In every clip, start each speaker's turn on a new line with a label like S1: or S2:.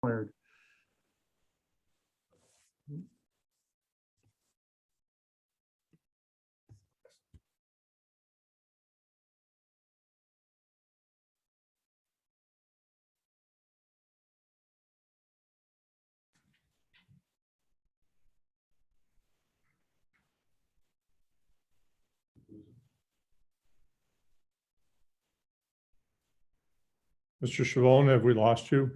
S1: required. Mr. Chavone, have we lost you?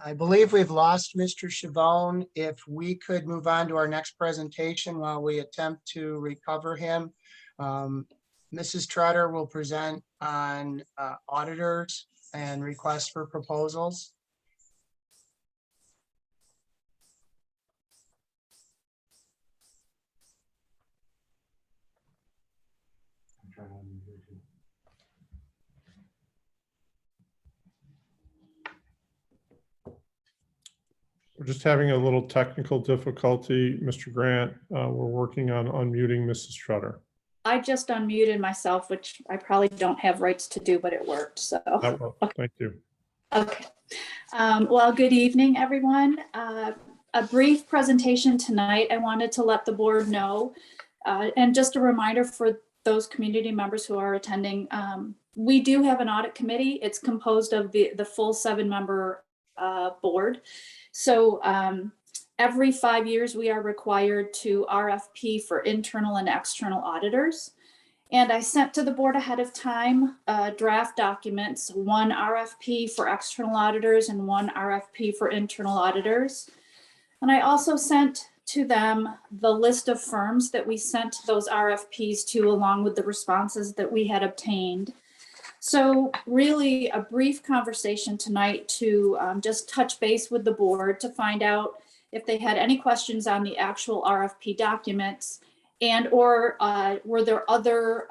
S2: I believe we've lost Mr. Chavone. If we could move on to our next presentation while we attempt to recover him. Mrs. Trotter will present on auditors and requests for proposals.
S1: We're just having a little technical difficulty, Mr. Grant. We're working on unmuting Mrs. Trotter.
S3: I just unmuted myself, which I probably don't have rights to do, but it worked. So,
S1: That worked. Thank you.
S3: okay. Well, good evening, everyone. A brief presentation tonight. I wanted to let the board know, and just a reminder for those community members who are attending, we do have an audit committee. It's composed of the full 7-member board. So every 5 years, we are required to RFP for internal and external auditors. And I sent to the board ahead of time draft documents, 1 RFP for external auditors and 1 RFP for internal auditors. And I also sent to them the list of firms that we sent those RFPs to, along with the responses that we had obtained. So really a brief conversation tonight to just touch base with the board to find out if they had any questions on the actual RFP documents, and or were there other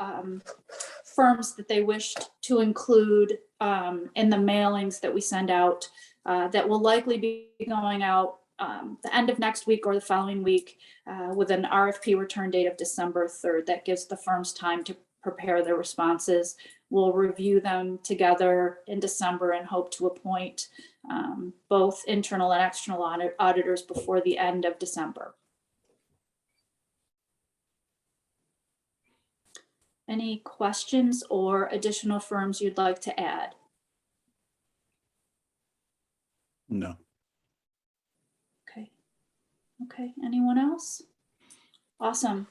S3: firms that they wished to include in the mailings that we send out that will likely be going out the end of next week or the following week with an RFP return date of December 3rd. That gives the firms time to prepare their responses. We'll review them together in December and hope to appoint both internal and external auditors before the end of December. Any questions or additional firms you'd like to add?
S4: No.
S3: Okay. Okay. Anyone else? Awesome.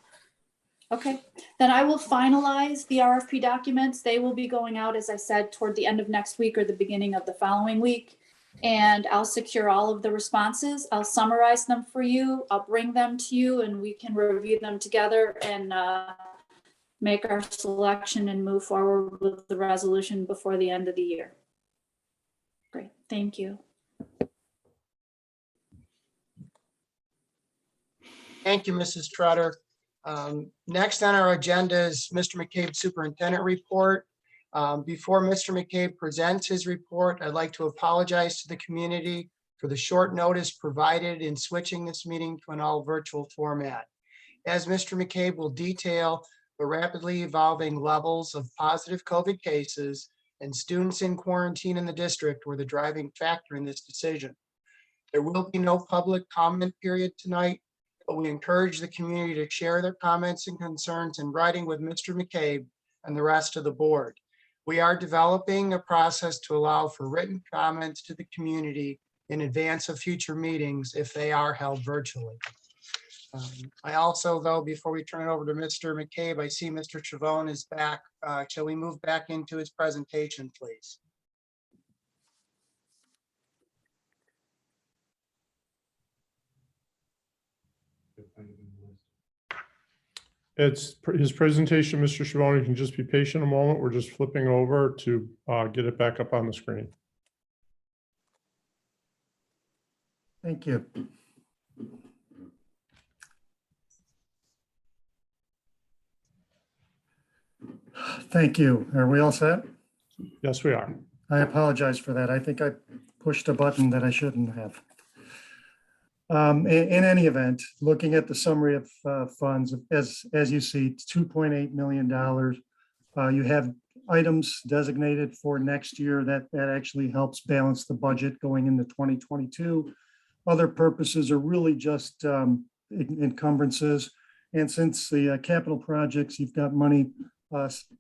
S3: Okay, then I will finalize the RFP documents. They will be going out, as I said, toward the end of next week or the beginning of the following week. And I'll secure all of the responses. I'll summarize them for you. I'll bring them to you and we can review them together and make our selection and move forward with the resolution before the end of the year. Great, thank you.
S2: Thank you, Mrs. Trotter. Next on our agenda is Mr. McCabe's superintendent report. Before Mr. McCabe presents his report, I'd like to apologize to the community for the short notice provided in switching this meeting to an all virtual format. As Mr. McCabe will detail, the rapidly evolving levels of positive COVID cases and students in quarantine in the district were the driving factor in this decision. There will be no public comment period tonight, but we encourage the community to share their comments and concerns in writing with Mr. McCabe and the rest of the board. We are developing a process to allow for written comments to the community in advance of future meetings if they are held virtually. I also, though, before we turn it over to Mr. McCabe, I see Mr. Chavone is back. Shall we move back into his presentation, please?
S1: It's his presentation, Mr. Schiavone. You can just be patient a moment. We're just flipping over to get it back up on the screen.
S4: Thank you. Thank you. Are we all set?
S1: Yes, we are.
S4: I apologize for that. I think I pushed a button that I shouldn't have. In any event, looking at the summary of funds, as you see, $2.8 million. You have items designated for next year that actually helps balance the budget going into 2022. Other purposes are really just encumbrances. And since the capital projects, you've got money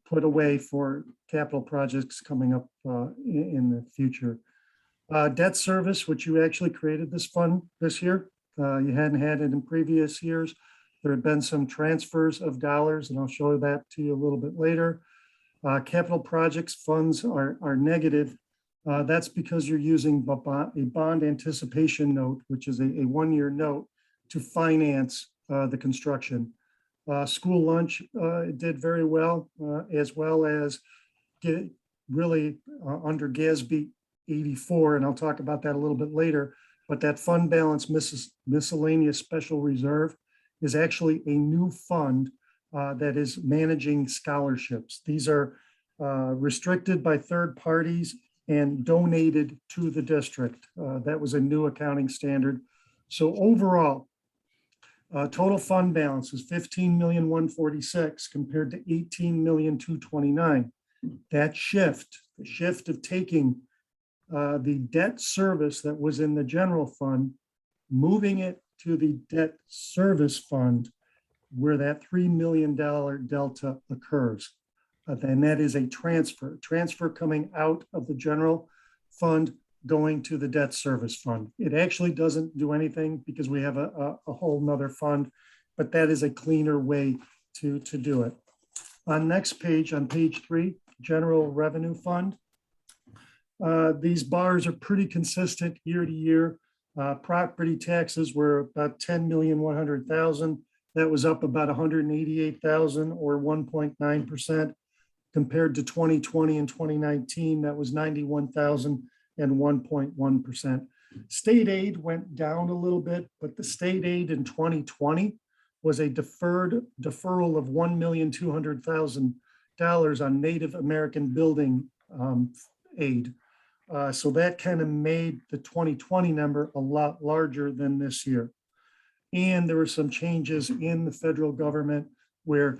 S4: put away for capital projects coming up in the future. Debt service, which you actually created this fund this year. You hadn't had it in previous years. There have been some transfers of dollars, and I'll show that to you a little bit later. Capital projects funds are negative. That's because you're using a bond anticipation note, which is a one-year note to finance the construction. School lunch did very well as get really under GASB 84, and I'll talk about that a little bit later. But that fund balance miscellaneous special reserve is actually a new fund that is managing scholarships. These are restricted by third parties and donated to the district. That was a new accounting standard. So overall, total fund balance is $15,146,000 compared to $18,229,000. That the shift of taking the debt service that was in the general fund, moving it to the debt service fund, where that $3 million delta occurs. Then that is a transfer coming out of the general fund going to the debt service fund. It actually doesn't do anything because we have a whole nother fund, but that is a cleaner way to do it. On next page, on page 3, general revenue fund. These bars are pretty consistent year to year. Property taxes were about $10,100,000. That was up about $188,000 or 1.9% compared to 2020 and 2019. That was $91,000 and 1.1%. State aid went down a little bit, but the state aid in 2020 was a deferral of $1,200,000 on Native American building aid. So that kind of made the 2020 number a lot larger than this year. And there were some changes in the federal government where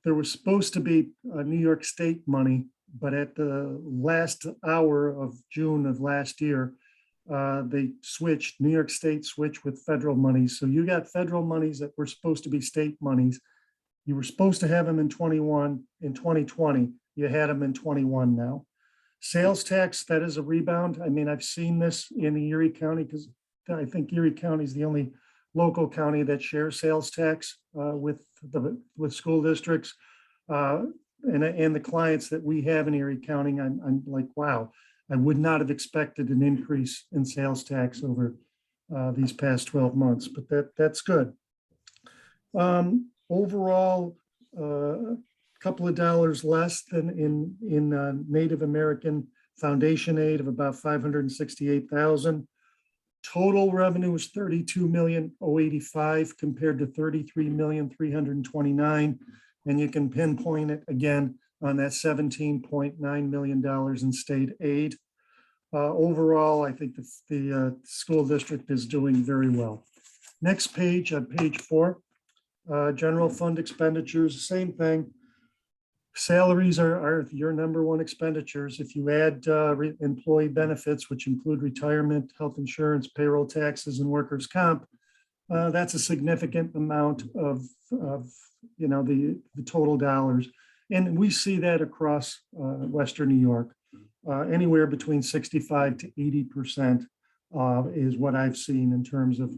S4: there was supposed to be New York State money, but at the last hour of June of last year, New York State switched with federal monies. So you got federal monies that were supposed to be state monies. You were supposed to have them in 2020. You had them in 21 now. Sales tax, that is a rebound. I mean, I've seen this in Erie County because I think Erie County is the only local county that shares sales tax with school districts. And the clients that we have in Erie County, I'm like, wow, I would not have expected an increase in sales tax over these past 12 months, but that's good. Overall, a couple of dollars less than in Native American Foundation aid of about $568,000. Total revenue was $32,085,000 compared to $33,329,000. And you can pinpoint it again on that $17.9 million in state aid. Overall, I think the school district is doing very well. Next page, on page 4, general fund expenditures, same thing. Salaries are your number one expenditures. If you add employee benefits, which include retirement, health insurance, payroll taxes, and workers' comp, that's a significant amount of the total dollars. And we see that across Western New York, anywhere between 65 to 80% is what I've seen in terms of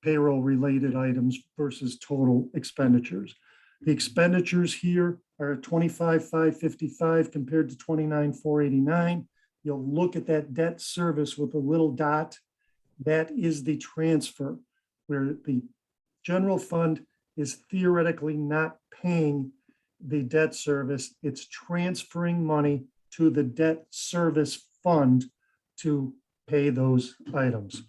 S4: payroll related items versus total expenditures. The expenditures here are 25,555 compared to 29,489. You'll look at that debt service with a little dot. That is the transfer where the general fund is theoretically not paying the debt service. It's transferring money to the debt service fund to pay those items.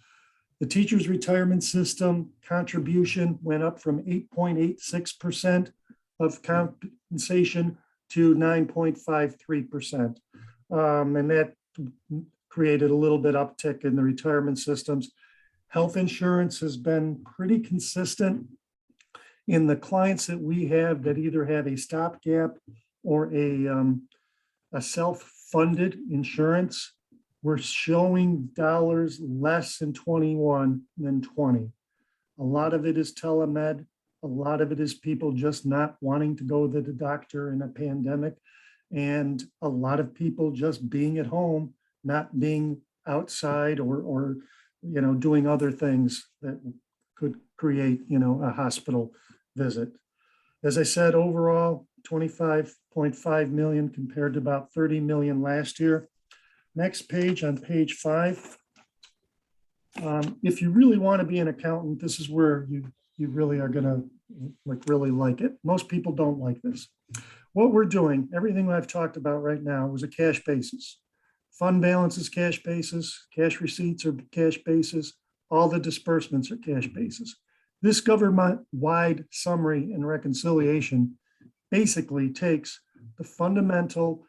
S4: The teacher's retirement system contribution went up from 8.86% of compensation to 9.53%. And that created a little bit uptick in the retirement systems. Health insurance has been pretty consistent in the clients that we have that either have a stopgap or a self-funded insurance. We're showing dollars less in 21 than 20. A lot of it is telemed. A lot of it is people just not wanting to go to the doctor in a pandemic. And a lot of people just being at home, not being outside or doing other things that could create, a hospital visit. As I said, overall, 25.5 million compared to about 30 million last year. Next page, on page 5. If you really want to be an accountant, this is where you really are going to really like it. Most people don't like this. What we're doing, everything I've talked about right now was a cash basis. Fund balance is cash basis, cash receipts are cash basis, all the disbursements are cash basis. This government-wide summary and reconciliation basically takes the fundamental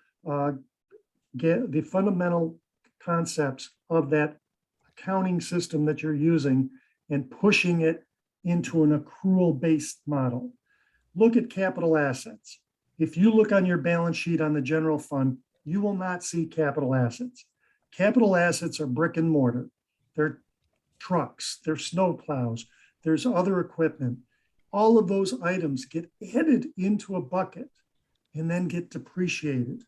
S4: concepts of that accounting system that you're using and pushing it into an accrual-based model. Look at capital assets. If you look on your balance sheet on the general fund, you will not see capital assets. Capital assets are brick and mortar. They're trucks, they're snow plows, there's other equipment. All of those items get added into a bucket and then get depreciated.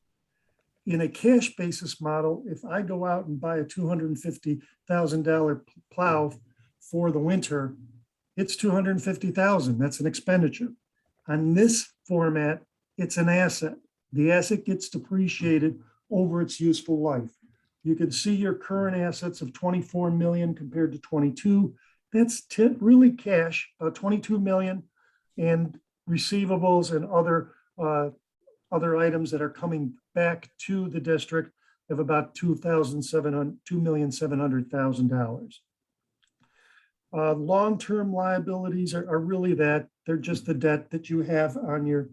S4: In a cash basis model, if I go out and buy a $250,000 plow for the winter, it's $250,000. That's an expenditure. On this format, it's an asset. The asset gets depreciated over its useful life. You can see your current assets of 24 million compared to 22. That's really cash, 22 million, and receivables and other items that are coming back to the district of about $2,700,000. Long-term liabilities are really that. They're just the debt that you have on your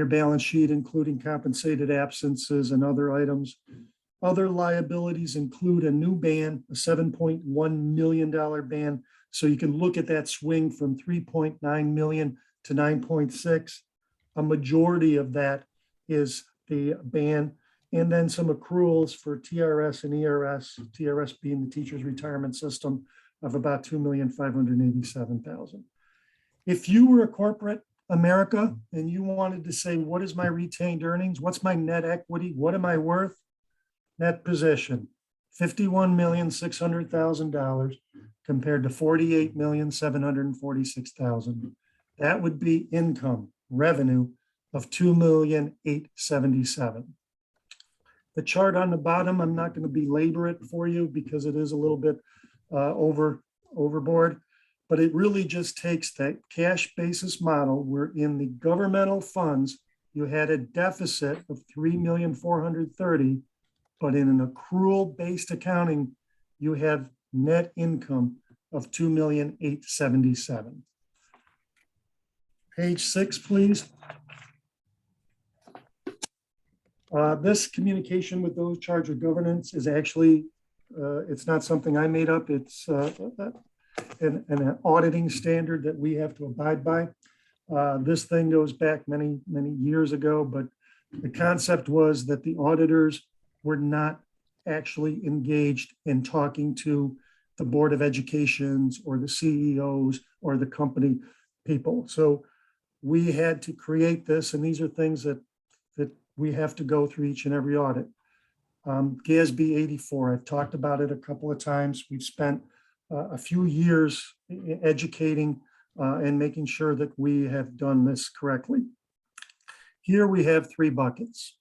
S4: balance sheet, including compensated absences and other items. Other liabilities include a new ban, a $7.1 million ban. So you can look at that swing from 3.9 million to 9.6. A majority of that is the ban, and then some accruals for TRS and ERS, TRS being the teacher's retirement system, of about 2,587,000. If you were a corporate America and you wanted to say, what is my retained earnings? What's my net equity? What am I worth? Net position, $51,600,000 compared to $48,746,000. That would be income, revenue of $2,877,000. The chart on the bottom, I'm not going to belabor it for you because it is a little bit overboard, but it really just takes that cash basis model where in the governmental funds, you had a deficit of 3,430,000, but in an accrual-based accounting, you have net income of 2,877,000. Page 6, please. This communication with those charged with governance is actually, it's not something I made up. It's an auditing standard that we have to abide by. This thing goes back many, many years ago, but the concept was that the auditors were not actually engaged in talking to the Board of Educations or the CEOs or the company people. So we had to create this, and these are things that we have to go through each and every audit. GASB 84, I've talked about it a couple of times. We've spent a few years educating and making sure that we have done this correctly. Here we have 3 buckets.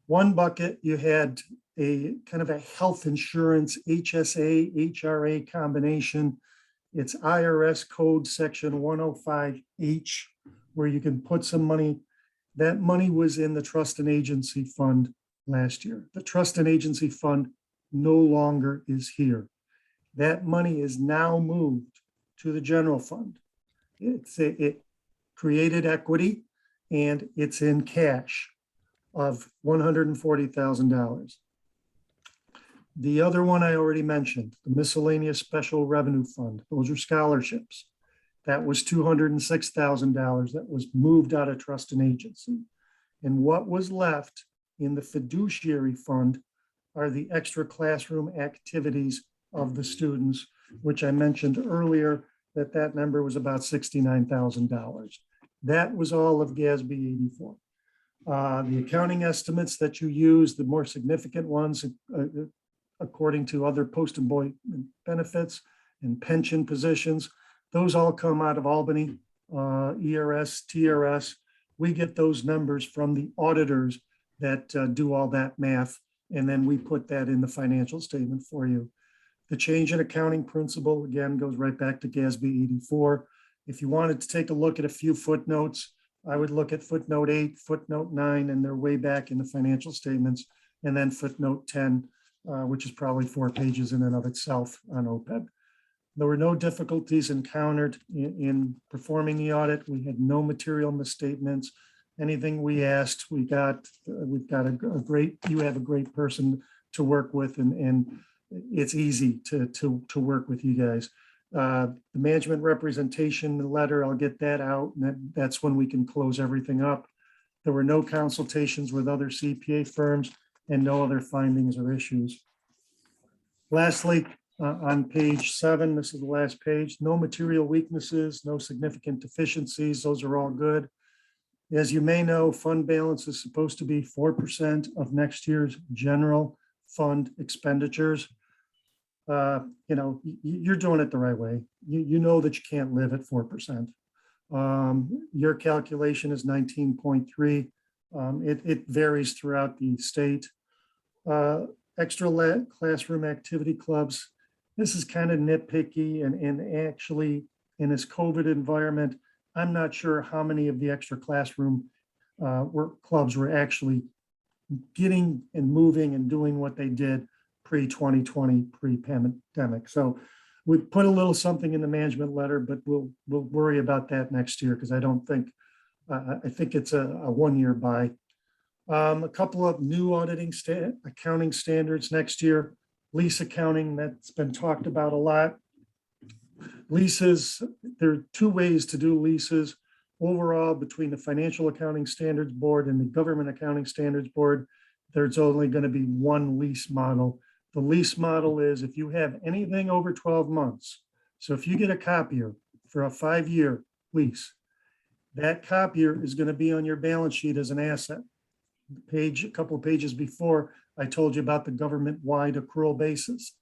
S4: One bucket, you had a kind of a health insurance HSA, HRA combination. It's IRS code section 105H, where you can put some money. That money was in the trust and agency fund last year. The trust and agency fund no longer is here. That money is now moved to the general fund. It created equity and it's in cash of $140,000. The other one I already mentioned, the miscellaneous special revenue fund, those are scholarships. That was $206,000 that was moved out of trust and agency. And what was left in the fiduciary fund are the extra classroom activities of the students, which I mentioned earlier, that number was about $69,000. That was all of GASB 84. The accounting estimates that you use, the more significant ones, according to other post-employment benefits and pension positions, those all come out of Albany, ERS, TRS. We get those numbers from the auditors that do all that math, and then we put that in the financial statement for you. The change in accounting principle, again, goes right back to GASB 84. If you wanted to take a look at a few footnotes, I would look at footnote 8, footnote 9, and they're way back in the financial statements, and then footnote 10, which is probably 4 pages in and of itself on OPEB. There were no difficulties encountered in performing the audit. We had no material misstatements. Anything we asked, we got. We've got you have a great person to work with, and it's easy to work with you guys. The management representation letter, I'll get that out, and that's when we can close everything up. There were no consultations with other CPA firms and no other findings or issues. Lastly, on page 7, this is the last page, no material weaknesses, no significant deficiencies. Those are all good. As you may know, fund balance is supposed to be 4% of next year's general fund expenditures. You're doing it the right way. You know that you can't live at 4%. Your calculation is 19.3. It varies throughout the state. Extra classroom activity clubs. This is kind of nitpicky, and actually in this COVID environment, I'm not sure how many of the extra classroom clubs were actually getting and moving and doing what they did pre-2020, pre-pandemic. So we put a little something in the management letter, but we'll worry about that next year, because I think it's a 1-year buy. A couple of new accounting standards next year. Lease accounting, that's been talked about a lot. Leases, there are 2 ways to do leases. Overall, between the Financial Accounting Standards Board and the Government Accounting Standards Board, there's only going to be 1 lease model. The lease model is if you have anything over 12 months. So if you get a copier for a 5-year lease, that copier is going to be on your balance sheet as an asset. A couple of pages before, I told you about the government-wide accrual basis.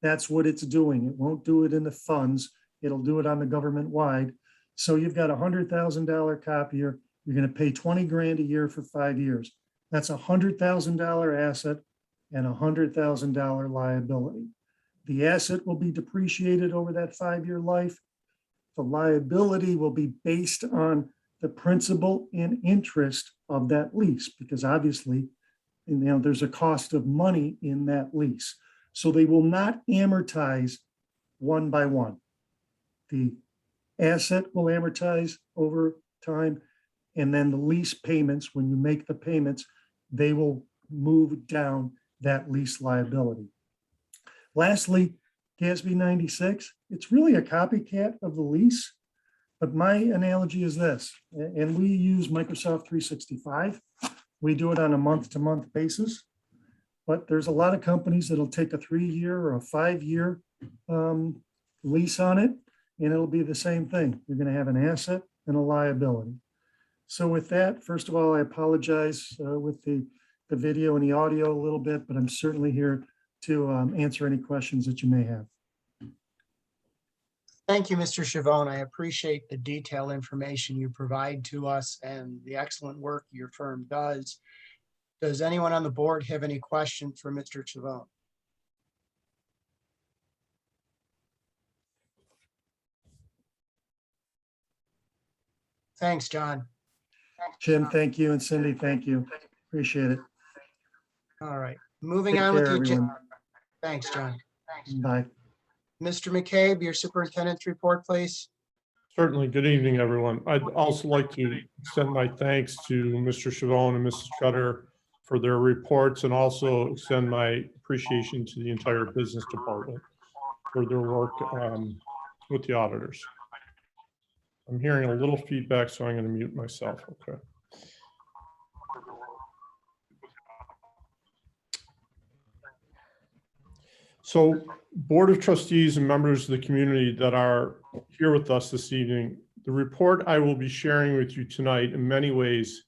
S4: That's what it's doing. It won't do it in the funds. It'll do it on the government-wide. So you've got a $100,000 copier. You're going to pay $20,000 a year for 5 years. That's a $100,000 asset and a $100,000 liability. The asset will be depreciated over that 5-year life. The liability will be based on the principal and interest of that lease, because obviously, there's a cost of money in that lease. So they will not amortize one by one. The asset will amortize over time, and then the lease payments, when you make the payments, they will move down that lease liability. Lastly, GASB 96, it's really a copycat of the lease, but my analogy is this, and we use Microsoft 365. We do it on a month-to-month basis, but there's a lot of companies that'll take a 3-year or a 5-year lease on it, and it'll be the same thing. You're going to have an asset and a liability. So with that, first of all, I apologize with the video and the audio a little bit, but I'm certainly here to answer any questions that you may have.
S2: Thank you, Mr. Chavone. I appreciate the detailed information you provide to us and the excellent work your firm does. Does anyone on the board have any questions for Mr. Chavone? Thanks, John.
S4: Jim, thank you, and Cindy, thank you. Appreciate it.
S2: All right, moving
S4: Take
S2: on with
S4: care,
S2: the agenda.
S4: everyone.
S2: Thanks, John.
S4: Bye.
S2: Mr. McCabe, your superintendent's report, please.
S1: Certainly. Good evening, everyone. I'd also like to extend my thanks to Mr. Chavone and Mrs. Cutter for their reports, and also extend my appreciation to the entire business department for their work with the auditors. I'm hearing a little feedback, so I'm going to mute myself. Okay. So, Board of Trustees and members of the community that are here with us this evening, the report I will be sharing with you tonight in many ways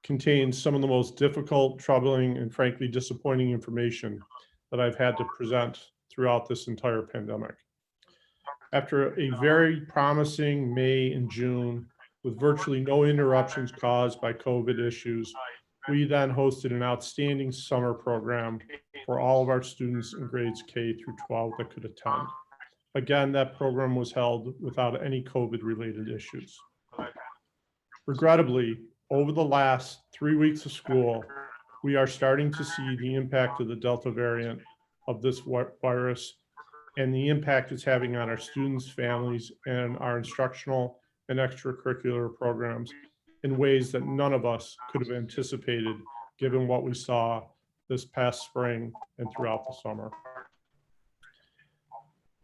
S1: contains some of the most difficult, troubling, and frankly disappointing information that I've had to present throughout this entire pandemic. After a very promising May and June with virtually no interruptions caused by COVID issues, we then hosted an outstanding summer program for all of our students in grades K through 12 that could attend. Again, that program was held without any COVID-related issues. Regrettably, over the last 3 weeks of school, we are starting to see the impact of the Delta variant of this virus and the impact it's having on our students, families, and our instructional and extracurricular programs in ways that none of us could have anticipated, given what we saw this past spring and throughout the summer.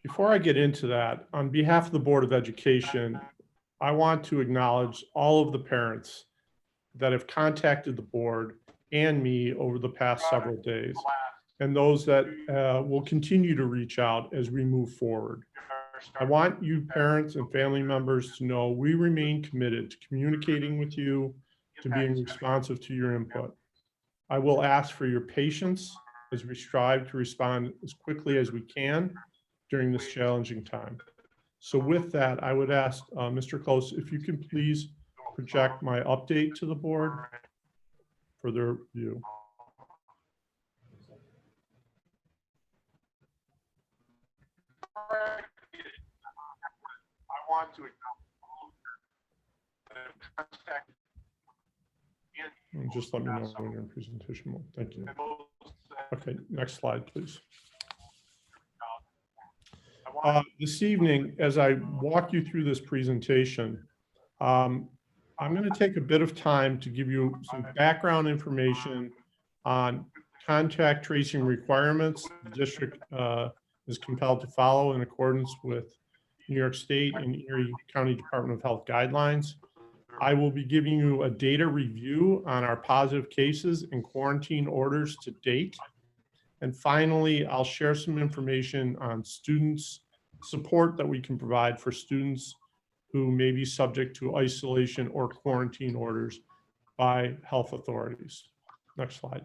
S1: Before I get into that, on behalf of the Board of Education, I want to acknowledge all of the parents that have contacted the board and me over the past several days, and those that will continue to reach out as we move forward. I want you parents and family members to know we remain committed to communicating with you, to being responsive to your input. I will ask for your patience as we strive to respond as quickly as we can during this challenging time. So with that, I would ask Mr. Close, if you can please project my update to the board for their view. I want to just let me know when you're in presentation mode. Thank you. Okay, next slide, please. This evening, as I walk you through this presentation, I'm going to take a bit of time to give you some background information on contact tracing requirements the district is compelled to follow in accordance with New York State and Erie County Department of Health guidelines. I will be giving you a data review on our positive cases and quarantine orders to date. And finally, I'll share some information on students support that we can provide for students who may be subject to isolation or quarantine orders by health authorities. Next slide.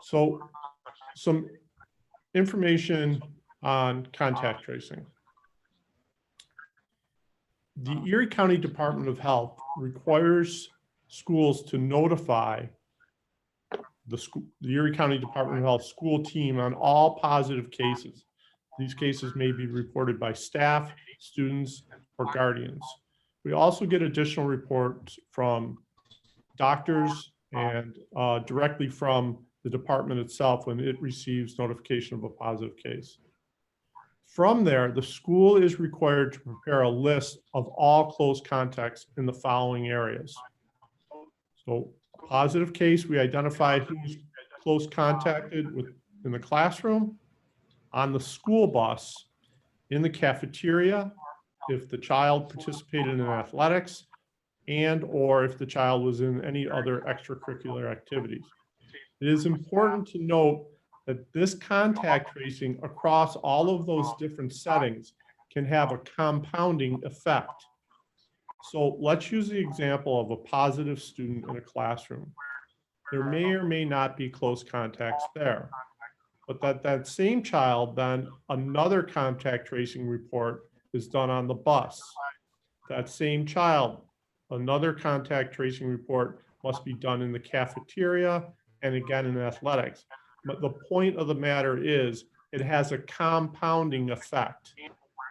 S1: So some information on contact tracing. The Erie County Department of Health requires schools to notify the Erie County Department of Health school team on all positive cases. These cases may be reported by staff, students, or guardians. We also get additional reports from doctors and directly from the department itself when it receives notification of a positive case. From there, the school is required to prepare a list of all close contacts in the following areas. So, positive case, we identify who's close contacted with in the classroom, on the school bus, in the cafeteria, if the child participated in athletics, and or if the child was in any other extracurricular activities. It is important to note that this contact tracing across all of those different settings can have a compounding effect. So let's use the example of a positive student in a classroom. There may or may not be close contacts there, but that same child, then another contact tracing report is done on the bus. That same child, another contact tracing report must be done in the cafeteria and again in athletics. But the point of the matter is it has a compounding effect.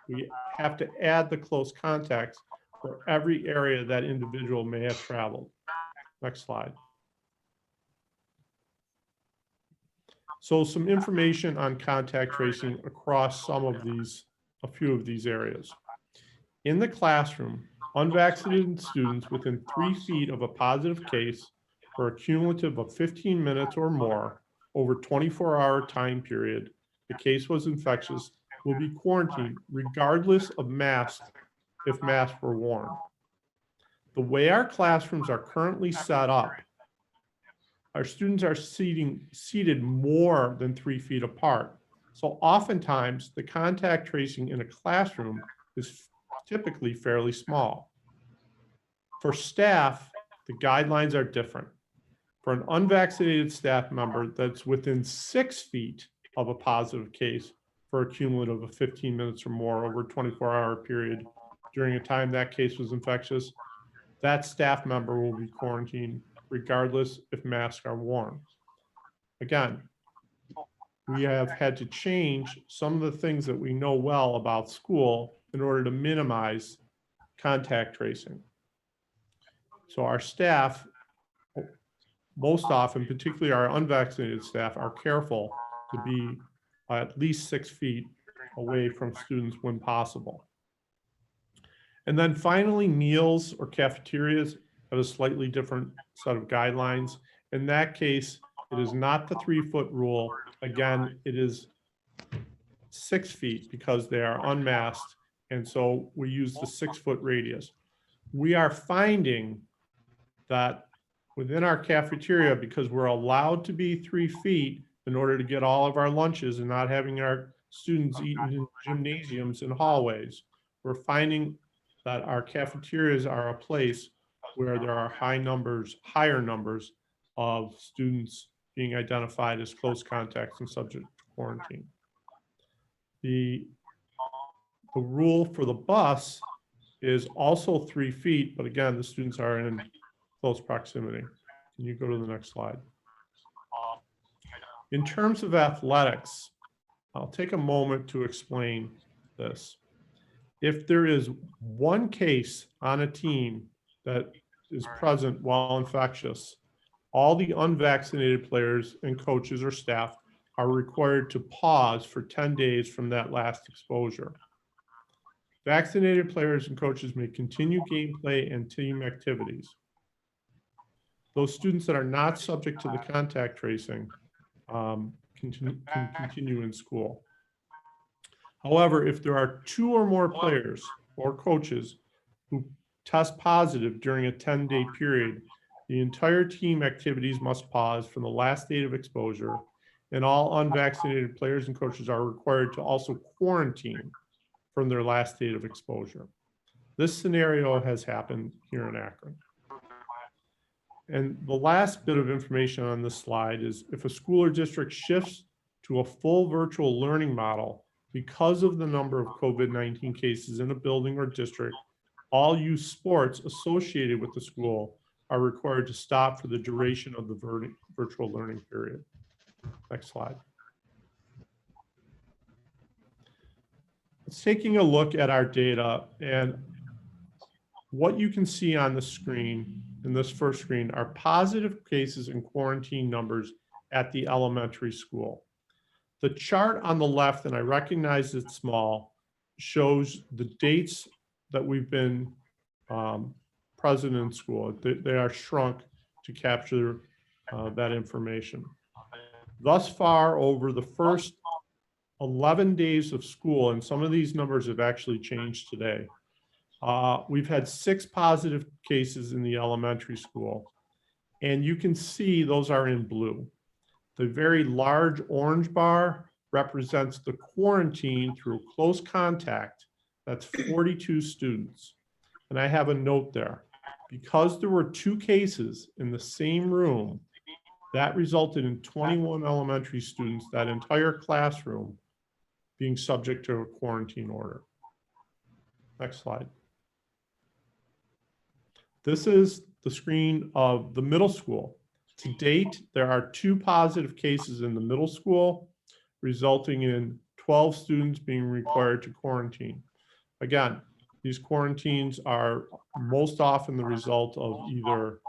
S1: we have to add the close contacts for every area that individual may have traveled. Next slide. So some information on contact tracing across a few of these areas. In the classroom, unvaccinated students within 3 feet of a positive case for a cumulative of 15 minutes or more over 24-hour time period, the case was infectious, will be quarantined regardless of masks if masks were worn. The way our classrooms are currently set up, our students are seated more than 3 feet apart. So oftentimes the contact tracing in a classroom is typically fairly small. For staff, the guidelines are different. For an unvaccinated staff member that's within 6 feet of a positive case for a cumulative of 15 minutes or more over a 24-hour period during a time that case was infectious, that staff member will be quarantined regardless if masks are worn. Again, we have had to change some of the things that we know well about school in order to minimize contact tracing. So our staff, most often, particularly our unvaccinated staff, are careful to be at least 6 feet away from students when possible. And then finally, meals or cafeterias have a slightly different set of guidelines. In that case, it is not the 3-foot rule. Again, it is 6 feet because they are unmasked. And so we use the 6-foot radius. We are finding that within our cafeteria, because we're allowed to be 3 feet in order to get all of our lunches and not having our students eat in gymnasiums and hallways, we're finding that our cafeterias are a place where there are higher numbers of students being identified as close contacts and subject to quarantine. The rule for the bus is also 3 feet, but again, the students are in close proximity. Can you go to the next slide? In terms of athletics, I'll take a moment to explain this. If there is one case on a team that is present while infectious, all the unvaccinated players and coaches or staff are required to pause for 10 days from that last exposure. Vaccinated players and coaches may continue gameplay and team activities. Those students that are not subject to the contact tracing can continue in school. However, if there are 2 or more players or coaches who test positive during a 10-day period, the entire team activities must pause from the last date of exposure, and all unvaccinated players and coaches are required to also quarantine from their last date of exposure. This scenario has happened here in Akron. And the last bit of information on this slide is if a school or district shifts to a full virtual learning model because of the number of COVID-19 cases in a building or district, all youth sports associated with the school are required to stop for the duration of the virtual learning period. Next slide. Let's taking a look at our data, and what you can see on the screen, in this first screen, are positive cases and quarantine numbers at the elementary school. The chart on the left, and I recognize it's small, shows the dates that we've been present in school. They are shrunk to capture that information. Thus far, over the first 11 days of school, and some of these numbers have actually changed today, we've had 6 positive cases in the elementary school. And you can see those are in blue. The very large orange bar represents the quarantine through close contact. That's 42 students. And I have a note there. Because there were 2 cases in the same room, that resulted in 21 elementary students, that entire classroom, being subject to a quarantine order. Next slide. This is the screen of the middle school. To date, there are 2 positive cases in the middle school, resulting in 12 students being required to quarantine. Again, these quarantines are most often the result of either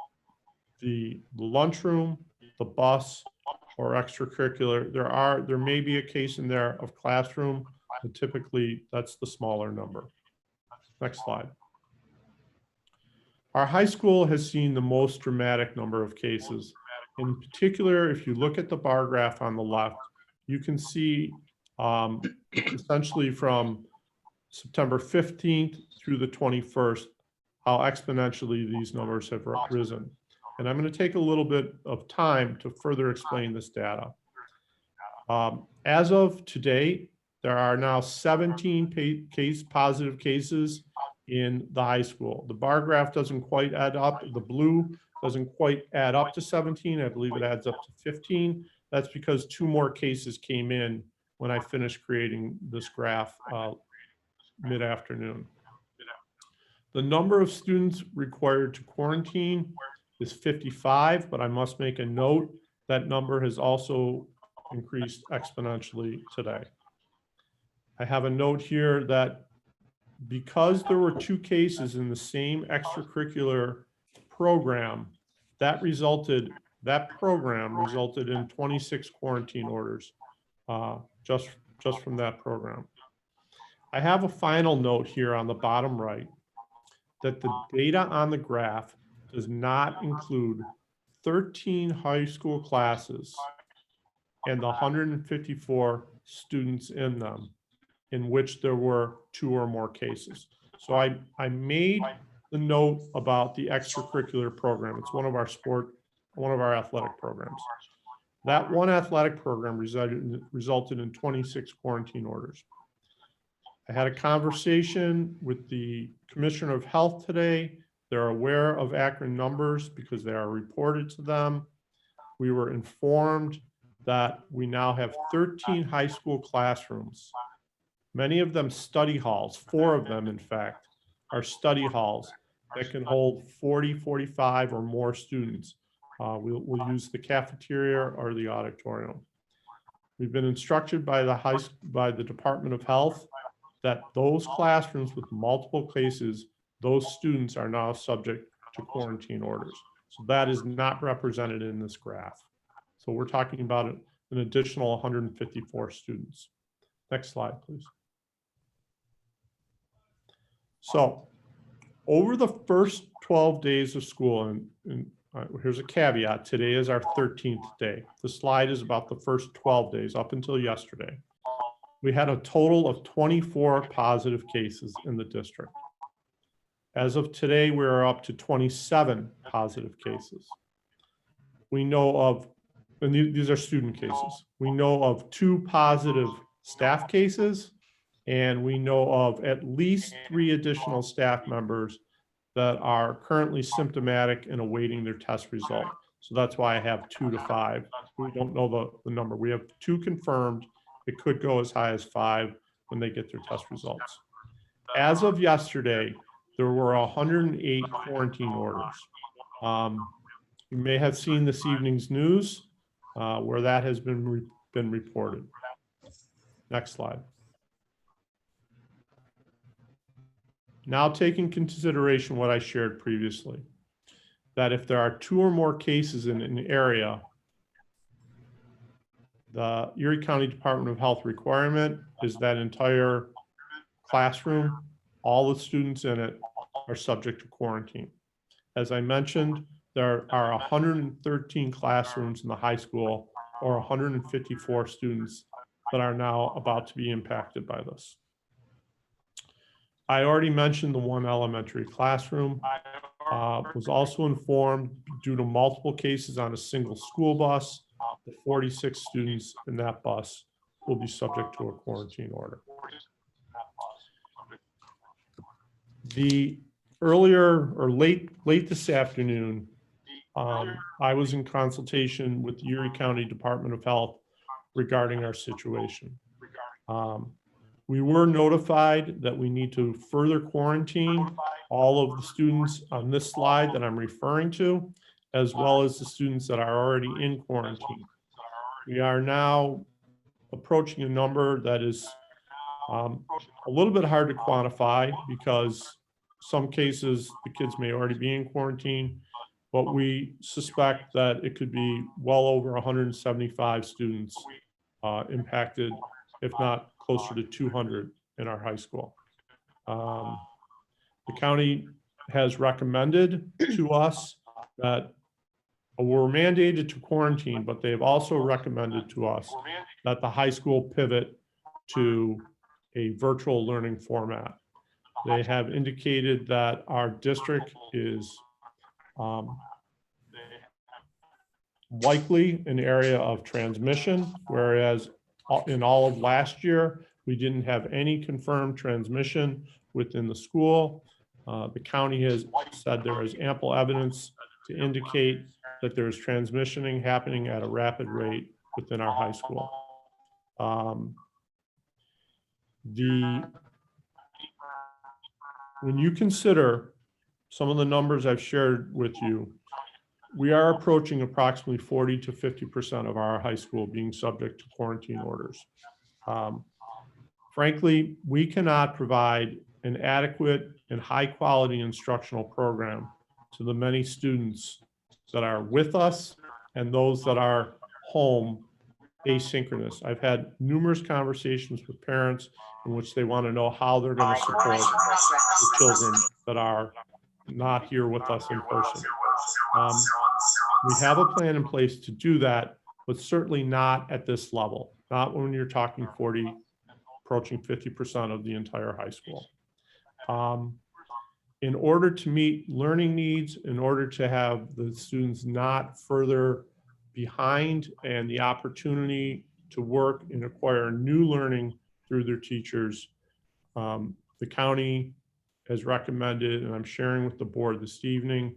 S1: the lunchroom, the bus, or extracurricular. There may be a case in there of classroom, but typically that's the smaller number. Next slide. Our high school has seen the most dramatic number of cases. In particular, if you look at the bar graph on the left, you can see essentially from September 15th through the 21st, how exponentially these numbers have risen. And I'm going to take a little bit of time to further explain this data. As of today, there are now 17 positive cases in the high school. The bar graph doesn't quite add up. The blue doesn't quite add up to 17. I believe it adds up to 15. That's because 2 more cases came in when I finished creating this graph mid-afternoon. The number of students required to quarantine is 55, but I must make a note that number has also increased exponentially today. I have a note here that because there were 2 cases in the same extracurricular program, that program resulted in 26 quarantine orders just from that program. I have a final note here on the bottom right that the data on the graph does not include 13 high school classes and the 154 students in them in which there were 2 or more cases. So I made the note about the extracurricular program. It's one of our athletic programs. That one athletic program resulted in 26 quarantine orders. I had a conversation with the Commissioner of Health today. They're aware of Akron numbers because they are reported to them. We were informed that we now have 13 high school classrooms, many of them study halls, 4 of them, in fact, are study halls that can hold 40, 45 or more students. We'll use the cafeteria or the auditorium. We've been instructed by the Department of Health that those classrooms with multiple cases, those students are now subject to quarantine orders. So that is not represented in this graph. So we're talking about an additional 154 students. Next slide, please. So over the first 12 days of school, and here's a caveat, today is our 13th day. The slide is about the first 12 days up until yesterday. We had a total of 24 positive cases in the district. As of today, we are up to 27 positive cases. We know of, and these are student cases, we know of 2 positive staff cases, and we know of at least 3 additional staff members that are currently symptomatic and awaiting their test result. So that's why I have 2 to 5. We don't know the number. We have 2 confirmed. It could go as high as 5 when they get their test results. As of yesterday, there were 108 quarantine orders. You may have seen this evening's news where that has been reported. Next slide. Now take in consideration what I shared previously, that if there are 2 or more cases in an area, the Erie County Department of Health requirement is that entire classroom, all the students in it are subject to quarantine. As I mentioned, there are 113 classrooms in the high school, or 154 students that are now about to be impacted by this. I already mentioned the 1 elementary classroom. Was also informed due to multiple cases on a single school bus, the 46 students in that bus will be subject to a quarantine order. The earlier or late this afternoon, I was in consultation with the Erie County Department of Health regarding our situation. We were notified that we need to further quarantine all of the students on this slide that I'm referring to, as well as the students that are already in quarantine. We are now approaching a number that is A little bit hard to quantify because some cases the kids may already be in quarantine, but we suspect that it could be well over 175 students impacted, if not closer to 200 in our high school. The county has recommended to us that we're mandated to quarantine, but they've also recommended to us that the high school pivot to a virtual learning format. They have indicated that our district is likely an area of transmission, whereas in all of last year, we didn't have any confirmed transmission within the school. The county has said there is ample evidence to indicate that there is transmissioning happening at a rapid rate within our high school. When you consider some of the numbers I've shared with you, we are approaching approximately 40 to 50% of our high school being subject to quarantine orders. Frankly, we cannot provide an adequate and high quality instructional program to the many students that are with us and those that are home asynchronous. I've had numerous conversations with parents in which they want to know how they're going to support the children that are not here with us in person. We have a plan in place to do that, but certainly not at this level, not when you're talking 40, approaching 50% of the entire high school. In order to meet learning needs, in order to have the students not further behind and the opportunity to work and acquire new learning through their teachers, the county has recommended, and I'm sharing with the board this evening,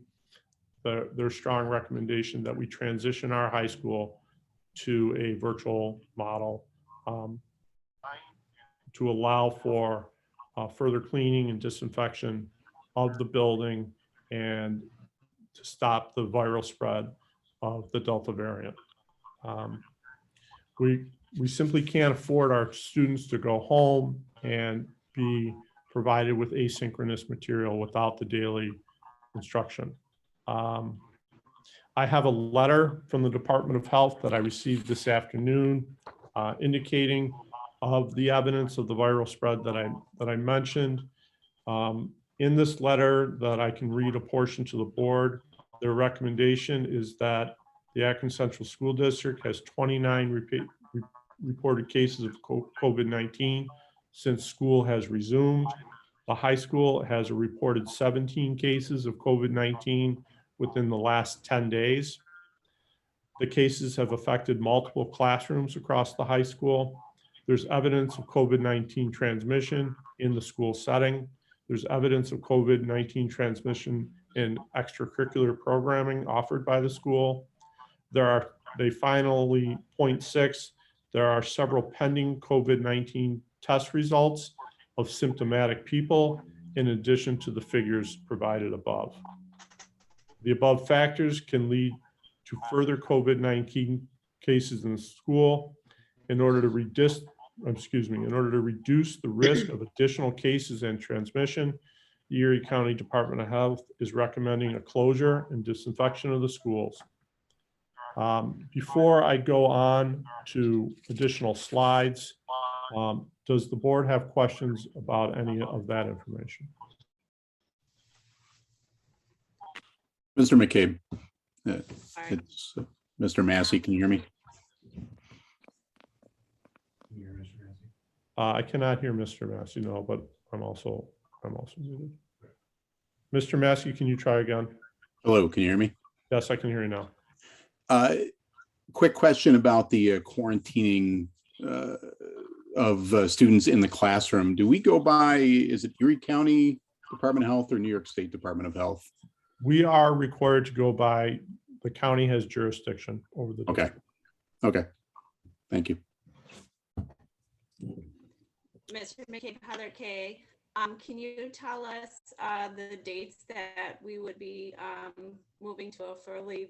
S1: their strong recommendation that we transition our high school to a virtual model to allow for further cleaning and disinfection of the building and to stop the viral spread of the Delta variant. We simply can't afford our students to go home and be provided with asynchronous material without the daily instruction. I have a letter from the Department of Health that I received this afternoon indicating of the evidence of the viral spread that I mentioned. In this letter that I can read a portion to the board, their recommendation is that the Akron Central School District has 29 reported cases of COVID-19 since school has resumed. The high school has a reported 17 cases of COVID-19 within the last 10 days. The cases have affected multiple classrooms across the high school. There's evidence of COVID-19 transmission in the school setting. There's evidence of COVID-19 transmission in extracurricular programming offered by the school. They finally, point 6, there are several pending COVID-19 test results of symptomatic people in addition to the figures provided above. The above factors can lead to further COVID-19 cases in the school. In order to reduce the risk of additional cases and transmission, the Erie County Department of Health is recommending a closure and disinfection of the schools. Before I go on to additional slides, does the board have questions about any of that information?
S5: Mr. McCabe, it's Mr. Massey, can you hear me?
S1: I cannot hear Mr. Massey, no, but I'm also muted. Mr. Massey, can you try again?
S5: Hello, can you hear me?
S1: Yes, I can hear you now.
S5: Quick question about the quarantining of students in the classroom. Do we go by, is it Erie County Department of Health or New York State Department of Health?
S1: We are required to go by, the county has jurisdiction over the district.
S5: Okay. Thank you.
S6: Mr. McCabe, Heather Kay, can you tell us the dates that we would be moving to a fully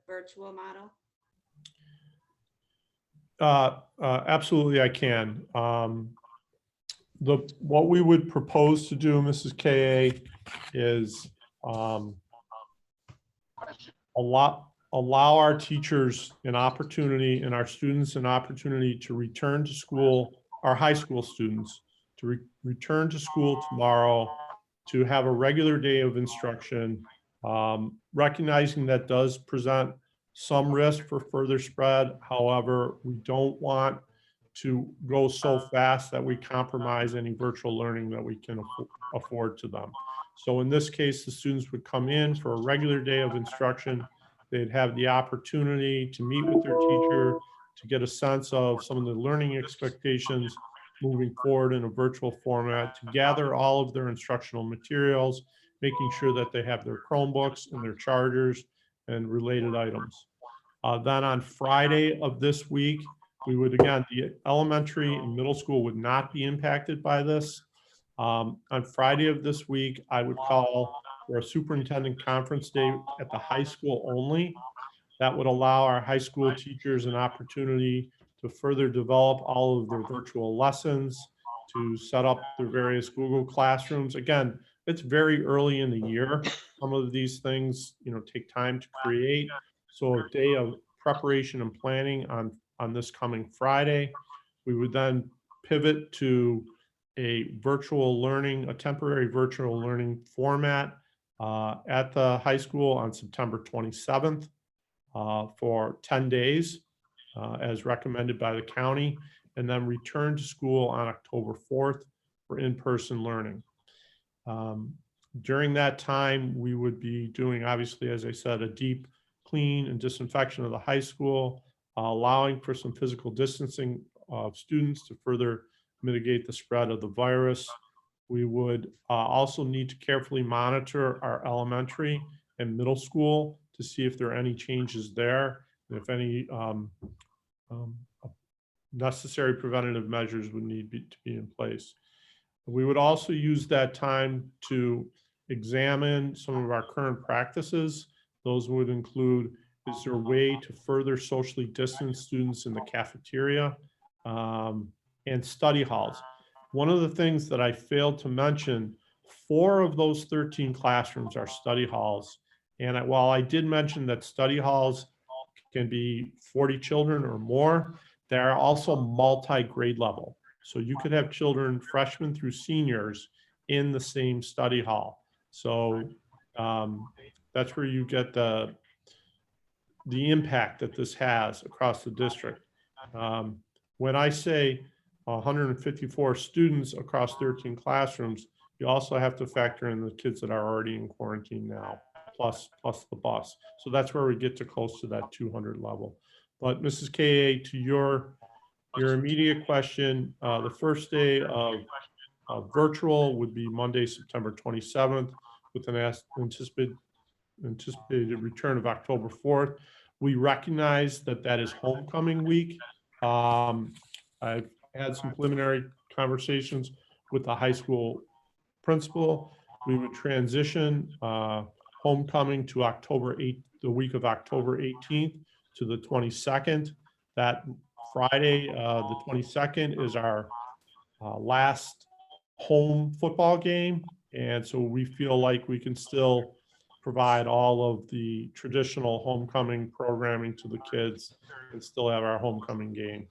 S6: virtual model?
S1: Absolutely, I can. what we would propose to do, Mrs. KA, is allow our teachers an opportunity and our students an opportunity to return to school, our high school students, to return to school tomorrow, to have a regular day of instruction, recognizing that does present some risk for further spread. However, we don't want to go so fast that we compromise any virtual learning that we can afford to them. So in this case, the students would come in for a regular day of instruction. They'd have the opportunity to meet with their teacher, to get a sense of some of the learning expectations moving forward in a virtual format, to gather all of their instructional materials, making sure that they have their Chromebooks and their chargers and related items. Then on Friday of this week, we would, again, the elementary and middle school would not be impacted by this. On Friday of this week, I would call for a superintendent conference day at the high school only. That would allow our high school teachers an opportunity to further develop all of their virtual lessons, to set up their various Google classrooms. Again, it's very early in the year. Some of these things, take time to create. So a day of preparation and planning on this coming Friday. We would then pivot to a temporary virtual learning format at the high school on September 27th for 10 days as recommended by the county, and then return to school on October 4th for in-person learning. During that time, we would be doing, obviously, as I said, a deep clean and disinfection of the high school, allowing for some physical distancing of students to further mitigate the spread of the virus. We would also need to carefully monitor our elementary and middle school to see if there are any changes there, and if any necessary preventative measures would need to be in place. We would also use that time to examine some of our current practices. Those would include, is there a way to further socially distance students in the cafeteria and study halls? One of the things that I failed to mention, 4 of those 13 classrooms are study halls. And while I did mention that study halls can be 40 children or more, they are also multi-grade level. So you could have children, freshmen through seniors, in the same study hall. So that's where you get the impact that this has across the district. When I say 154 students across 13 classrooms, you also have to factor in the kids that are already in quarantine now, plus the bus. So that's where we get to close to that 200 level. But Mrs. KA, to your immediate question, the first day of virtual would be Monday, September 27th, with an anticipated return of October 4th. We recognize that is homecoming week. I've had some preliminary conversations with the high school principal. We would transition homecoming to October 8th, the week of October 18th to the 22nd. That Friday, the 22nd, is our last home football game. And so we feel like we can still provide all of the traditional homecoming programming to the kids and still have our homecoming game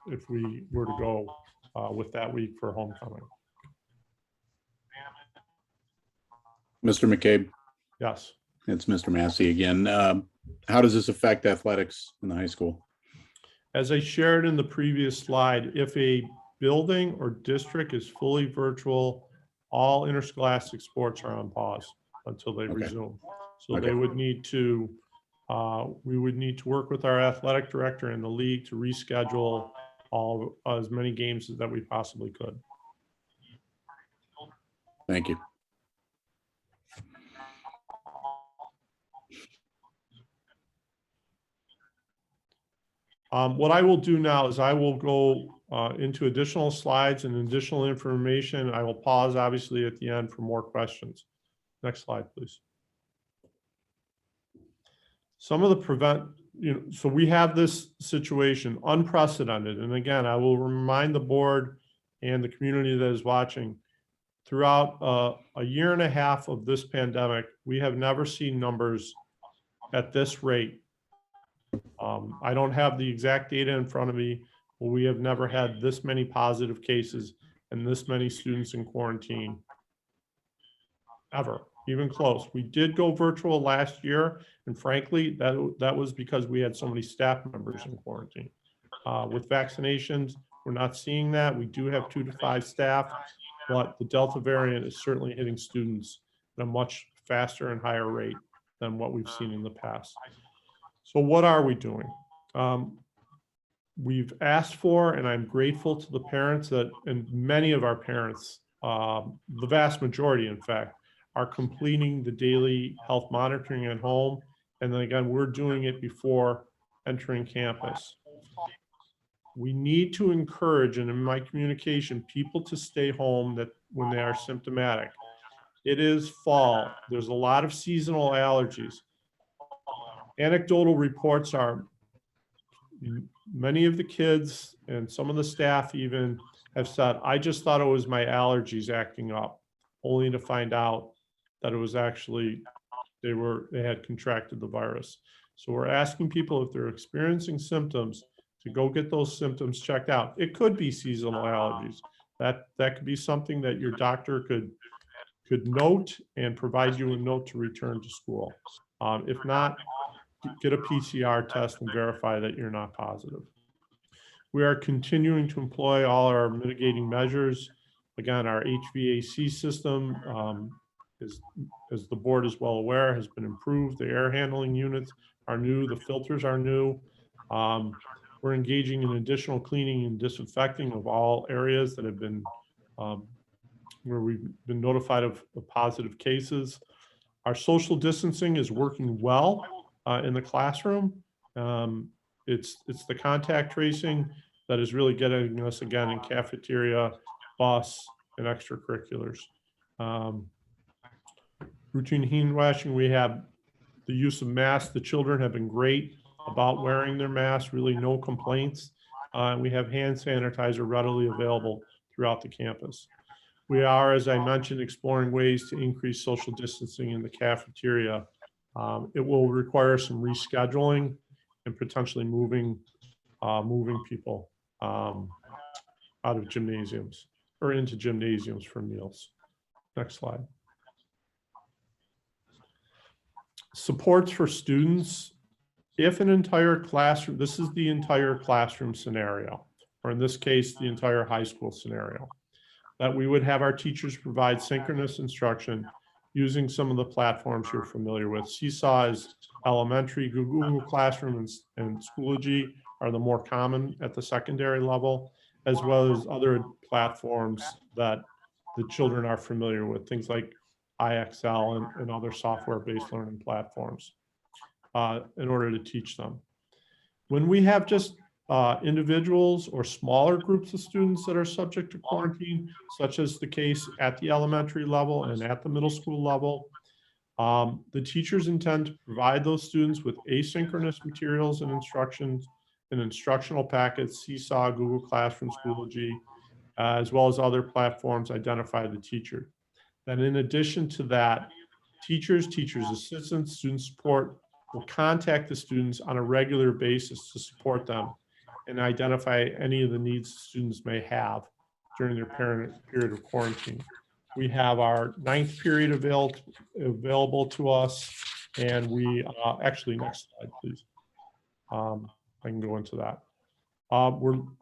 S1: if we were to go with that week for homecoming.
S5: Mr. McCabe?
S1: Yes.
S5: It's Mr. Massey again. How does this affect athletics in the high school?
S1: As I shared in the previous slide, if a building or district is fully virtual, all interscholastic sports are on pause until they resume. So they would need to, we would need to work with our athletic director and the league to reschedule as many games that we possibly could.
S5: Thank you.
S1: What I will do now is I will go into additional slides and additional information. I will pause obviously at the end for more questions. Next slide, please. Some of the so we have this situation unprecedented. And again, I will remind the board and the community that is watching, throughout a year and a half of this pandemic, we have never seen numbers at this rate. I don't have the exact data in front of me, but we have never had this many positive cases and this many students in quarantine ever, even close. We did go virtual last year, and frankly, that was because we had so many staff members in quarantine. With vaccinations, we're not seeing that. We do have 2 to 5 staff, but the Delta variant is certainly hitting students at a much faster and higher rate than what we've seen in the past. So what are we doing? We've asked for, and I'm grateful to the parents that, and many of our parents, the vast majority, in fact, are completing the daily health monitoring at home. And then again, we're doing it before entering campus. We need to encourage, and in my communication, people to stay home that when they are symptomatic. It is fall. There's a lot of seasonal allergies. Anecdotal reports are many of the kids and some of the staff even have said, I just thought it was my allergies acting up, only to find out that it was actually they had contracted the virus. So we're asking people, if they're experiencing symptoms, to go get those symptoms checked out. It could be seasonal allergies. That could be something that your doctor could note and provide you a note to return to school. If not, get a PCR test and verify that you're not positive. We are continuing to employ all our mitigating measures. Again, our HVAC system, as the board is well aware, has been improved. The air handling units are new, the filters are new. We're engaging in additional cleaning and disinfecting of all areas that have been, where we've been notified of positive cases. Our social distancing is working well in the classroom. It's the contact tracing that is really getting us again in cafeteria, bus, and extracurriculars. Routine hand washing, we have the use of masks. The children have been great about wearing their masks, really no complaints. We have hand sanitizer readily available throughout the campus. We are, as I mentioned, exploring ways to increase social distancing in the cafeteria. It will require some rescheduling and potentially moving people out of gymnasiums or into gymnasiums for meals. Next slide. Supports for students. If an entire classroom, this is the entire classroom scenario, or in this case, the entire high school scenario, that we would have our teachers provide synchronous instruction using some of the platforms you're familiar with. Seesaw is elementary, Google Classroom and Schoology are the more common at the secondary level, as well as other platforms that the children are familiar with, things like IXL and other software-based learning platforms in order to teach them. When we have just individuals or smaller groups of students that are subject to quarantine, such as the case at the elementary level and at the middle school level, the teachers intend to provide those students with asynchronous materials and instructions and instructional packets, Seesaw, Google Classroom, Schoology, as well as other platforms identify the teacher. Then in addition to that, teachers, teachers' assistants, student support will contact the students on a regular basis to support them and identify any of the needs students may have during their period of quarantine. We have our 9th period available to us, and we actually, next slide, please. I can go into that.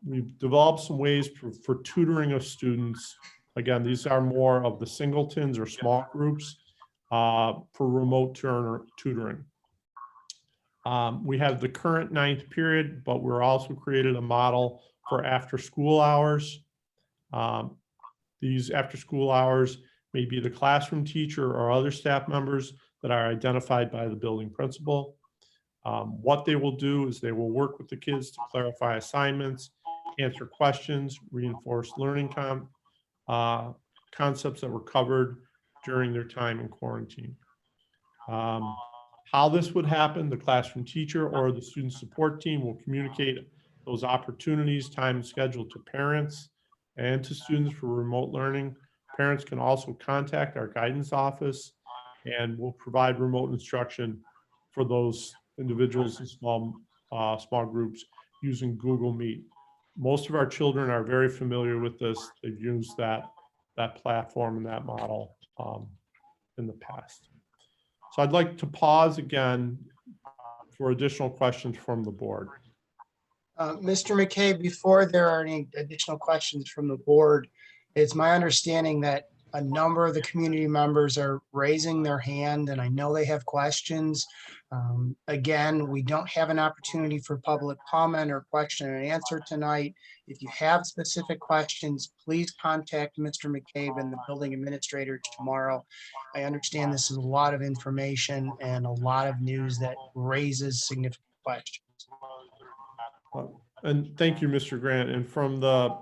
S1: We've developed some ways for tutoring of students. Again, these are more of the singletons or small groups for remote tutoring. We have the current 9th period, but we're also created a model for after school hours. These after school hours may be the classroom teacher or other staff members that are identified by the building principal. What they will do is they will work with the kids to clarify assignments, answer questions, reinforce learning concepts that were covered during their time in quarantine. How this would happen, the classroom teacher or the student support team will communicate those opportunities, time, and schedule to parents and to students for remote learning. Parents can also contact our guidance office, and we'll provide remote instruction for those individuals in small groups using Google Meet. Most of our children are very familiar with this. They've used that platform and that model in the past. So I'd like to pause again for additional questions from the board.
S2: Mr. McCabe, before there are any additional questions from the board, it's my understanding that a number of the community members are raising their hand, and I know they have questions. Again, we don't have an opportunity for public comment or question and answer tonight. If you have specific questions, please contact Mr. McCabe and the building administrator tomorrow. I understand this is a lot of information and a lot of news that raises significant questions.
S1: And thank you, Mr. Grant. And from the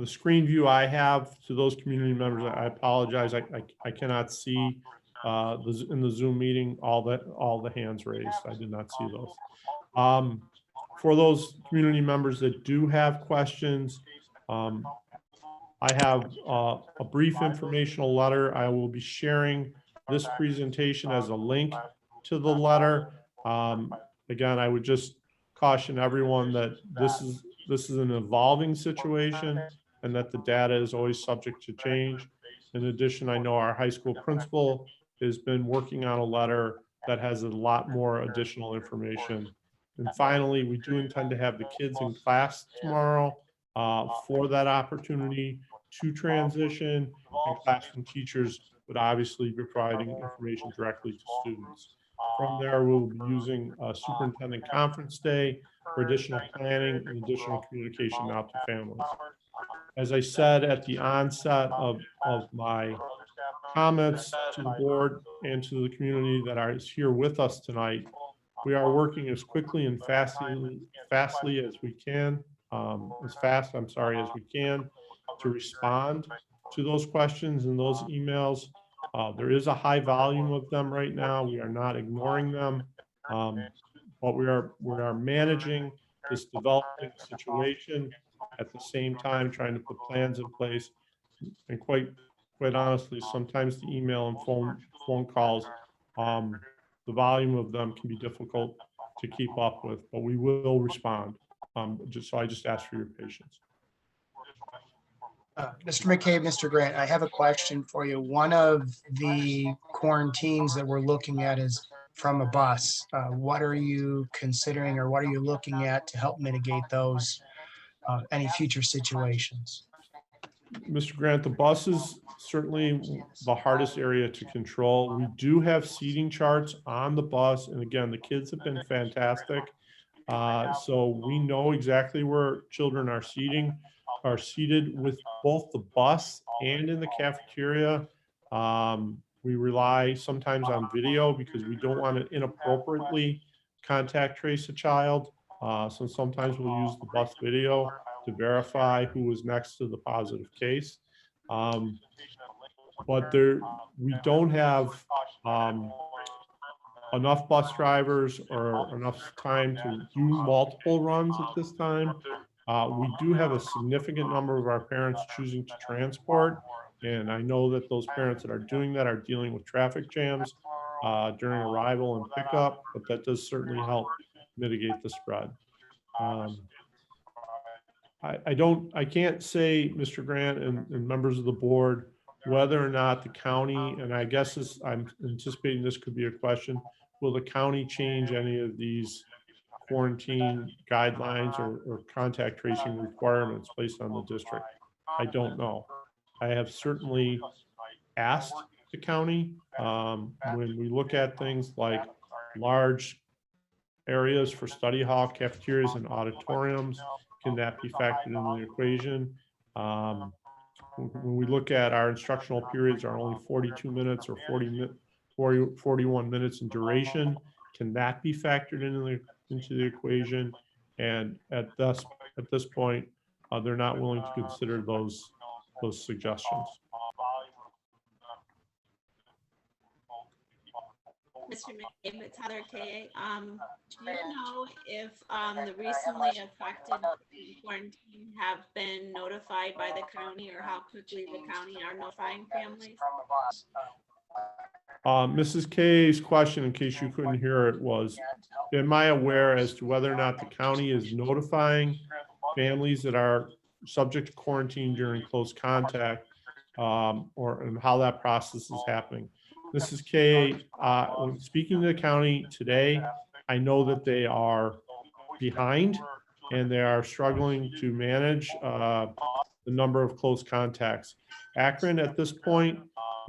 S1: screen view I have to those community members, I apologize. I cannot see in the Zoom meeting all the hands raised. I did not see those. For those community members that do have questions, I have a brief informational letter. I will be sharing this presentation as a link to the letter. Again, I would just caution everyone that this is an evolving situation and that the data is always subject to change. In addition, I know our high school principal has been working on a letter that has a lot more additional information. And finally, we do intend to have the kids in class tomorrow for that opportunity to transition, and classroom teachers would obviously be providing information directly to students. From there, we'll be using a superintendent conference day for additional planning and additional communication out to families. As I said at the onset of my comments to the board and to the community that is here with us tonight, we are working as quickly and fastly as we can, as we can to respond to those questions and those emails. There is a high volume of them right now. We are not ignoring them, but we are managing this developing situation at the same time, trying to put plans in place. And quite honestly, sometimes the email and phone calls, the volume of them can be difficult to keep up with, but we will respond. I just ask for your patience.
S2: Mr. McCabe, Mr. Grant, I have a question for you. One of the quarantines that we're looking at is from a bus. What are you considering, or what are you looking at to help mitigate those, any future situations?
S1: Mr. Grant, the bus is certainly the hardest area to control. We do have seating charts on the bus, and again, the kids have been fantastic. So we know exactly where children are seated with both the bus and in the cafeteria. We rely sometimes on video because we don't want to inappropriately contact trace a child. So sometimes we'll use the bus video to verify who was next to the positive case. But we don't have enough bus drivers or enough time to do multiple runs at this time. We do have a significant number of our parents choosing to transport, and I know that those parents that are doing that are dealing with traffic jams during arrival and pickup, but that does certainly help mitigate the spread. I can't say, Mr. Grant and members of the board, whether or not the county, and I guess I'm anticipating this could be a question, will the county change any of these quarantine guidelines or contact tracing requirements placed on the district? I don't know. I have certainly asked the county when we look at things like large areas for study hall, cafeterias, and auditoriums, can that be factored into the equation? When we look at our instructional periods are only 42 minutes or 41 minutes in duration, can that be factored into the equation? And at this point, they're not willing to consider those suggestions.
S6: Mr. McCabe, it's Heather K. Do you know if the recently affected quarantine have been notified by the county, or how quickly the county are notifying families?
S1: Mrs. K's question, in case you couldn't hear it, was, am I aware as to whether or not the county is notifying families that are subject to quarantine during close contact, and how that process is happening? Mrs. K, when speaking to the county today, I know that they are behind and they are struggling to manage the number of close contacts. Akron at this point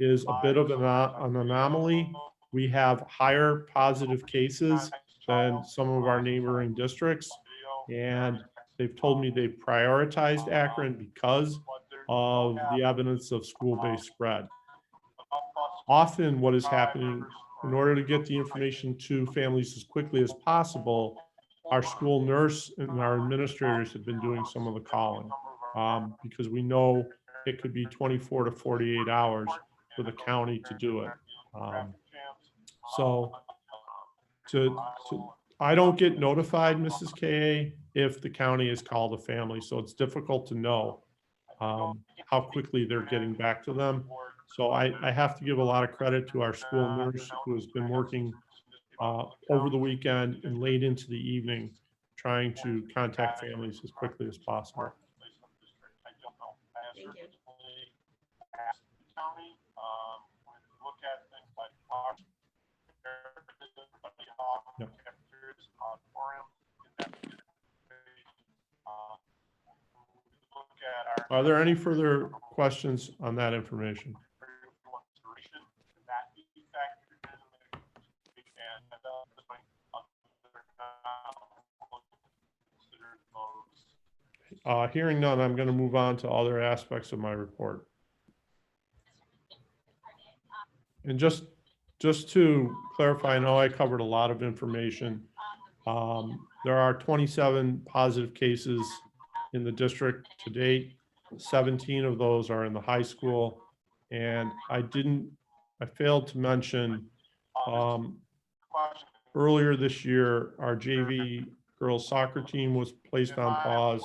S1: is a bit of an anomaly. We have higher positive cases than some of our neighboring districts. And they've told me they've prioritized Akron because of the evidence of school-based spread. Often what is happening, in order to get the information to families as quickly as possible, our school nurse and our administrators have been doing some of the calling, because we know it could be 24 to 48 hours for the county to do it. I don't get notified, Mrs. K, if the county has called a family, so it's difficult to know how quickly they're getting back to them. So I have to give a lot of credit to our school nurse who has been working over the weekend and late into the evening, trying to contact families as quickly as possible.
S6: Thank you.
S1: Yep. Are there any further questions on that information? Hearing none, I'm going to move on to other aspects of my report. And just to clarify, I know I covered a lot of information. There are 27 positive cases in the district to date. 17 of those are in the high school. And I failed to mention earlier this year, our JV girls soccer team was placed on pause.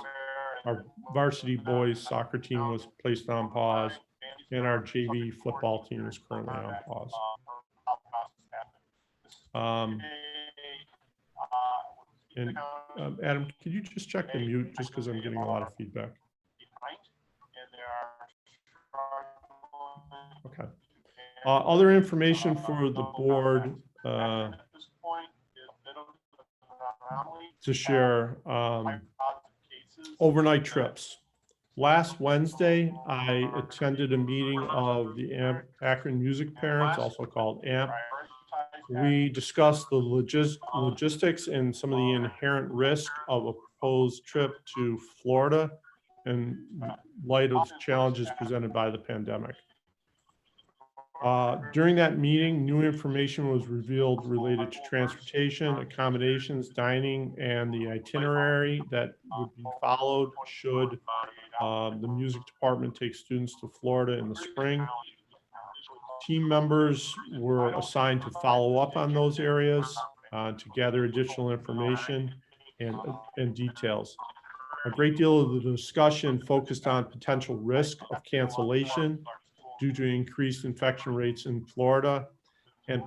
S1: Our varsity boys soccer team was placed on pause, and our JV football team is currently on pause. Adam, could you just check the mute, just because I'm getting a lot of feedback? Okay. Other information for the board to share. Overnight trips. Last Wednesday, I attended a meeting of the Akron Music Parents, also called AMP. We discussed the logistics and some of the inherent risk of a proposed trip to Florida in light of challenges presented by the pandemic. During that meeting, new information was revealed related to transportation, accommodations, dining, and the itinerary that would be followed should the music department take students to Florida in the spring. Team members were assigned to follow up on those areas to gather additional information and details. A great deal of the discussion focused on potential risk of cancellation due to increased infection rates in Florida and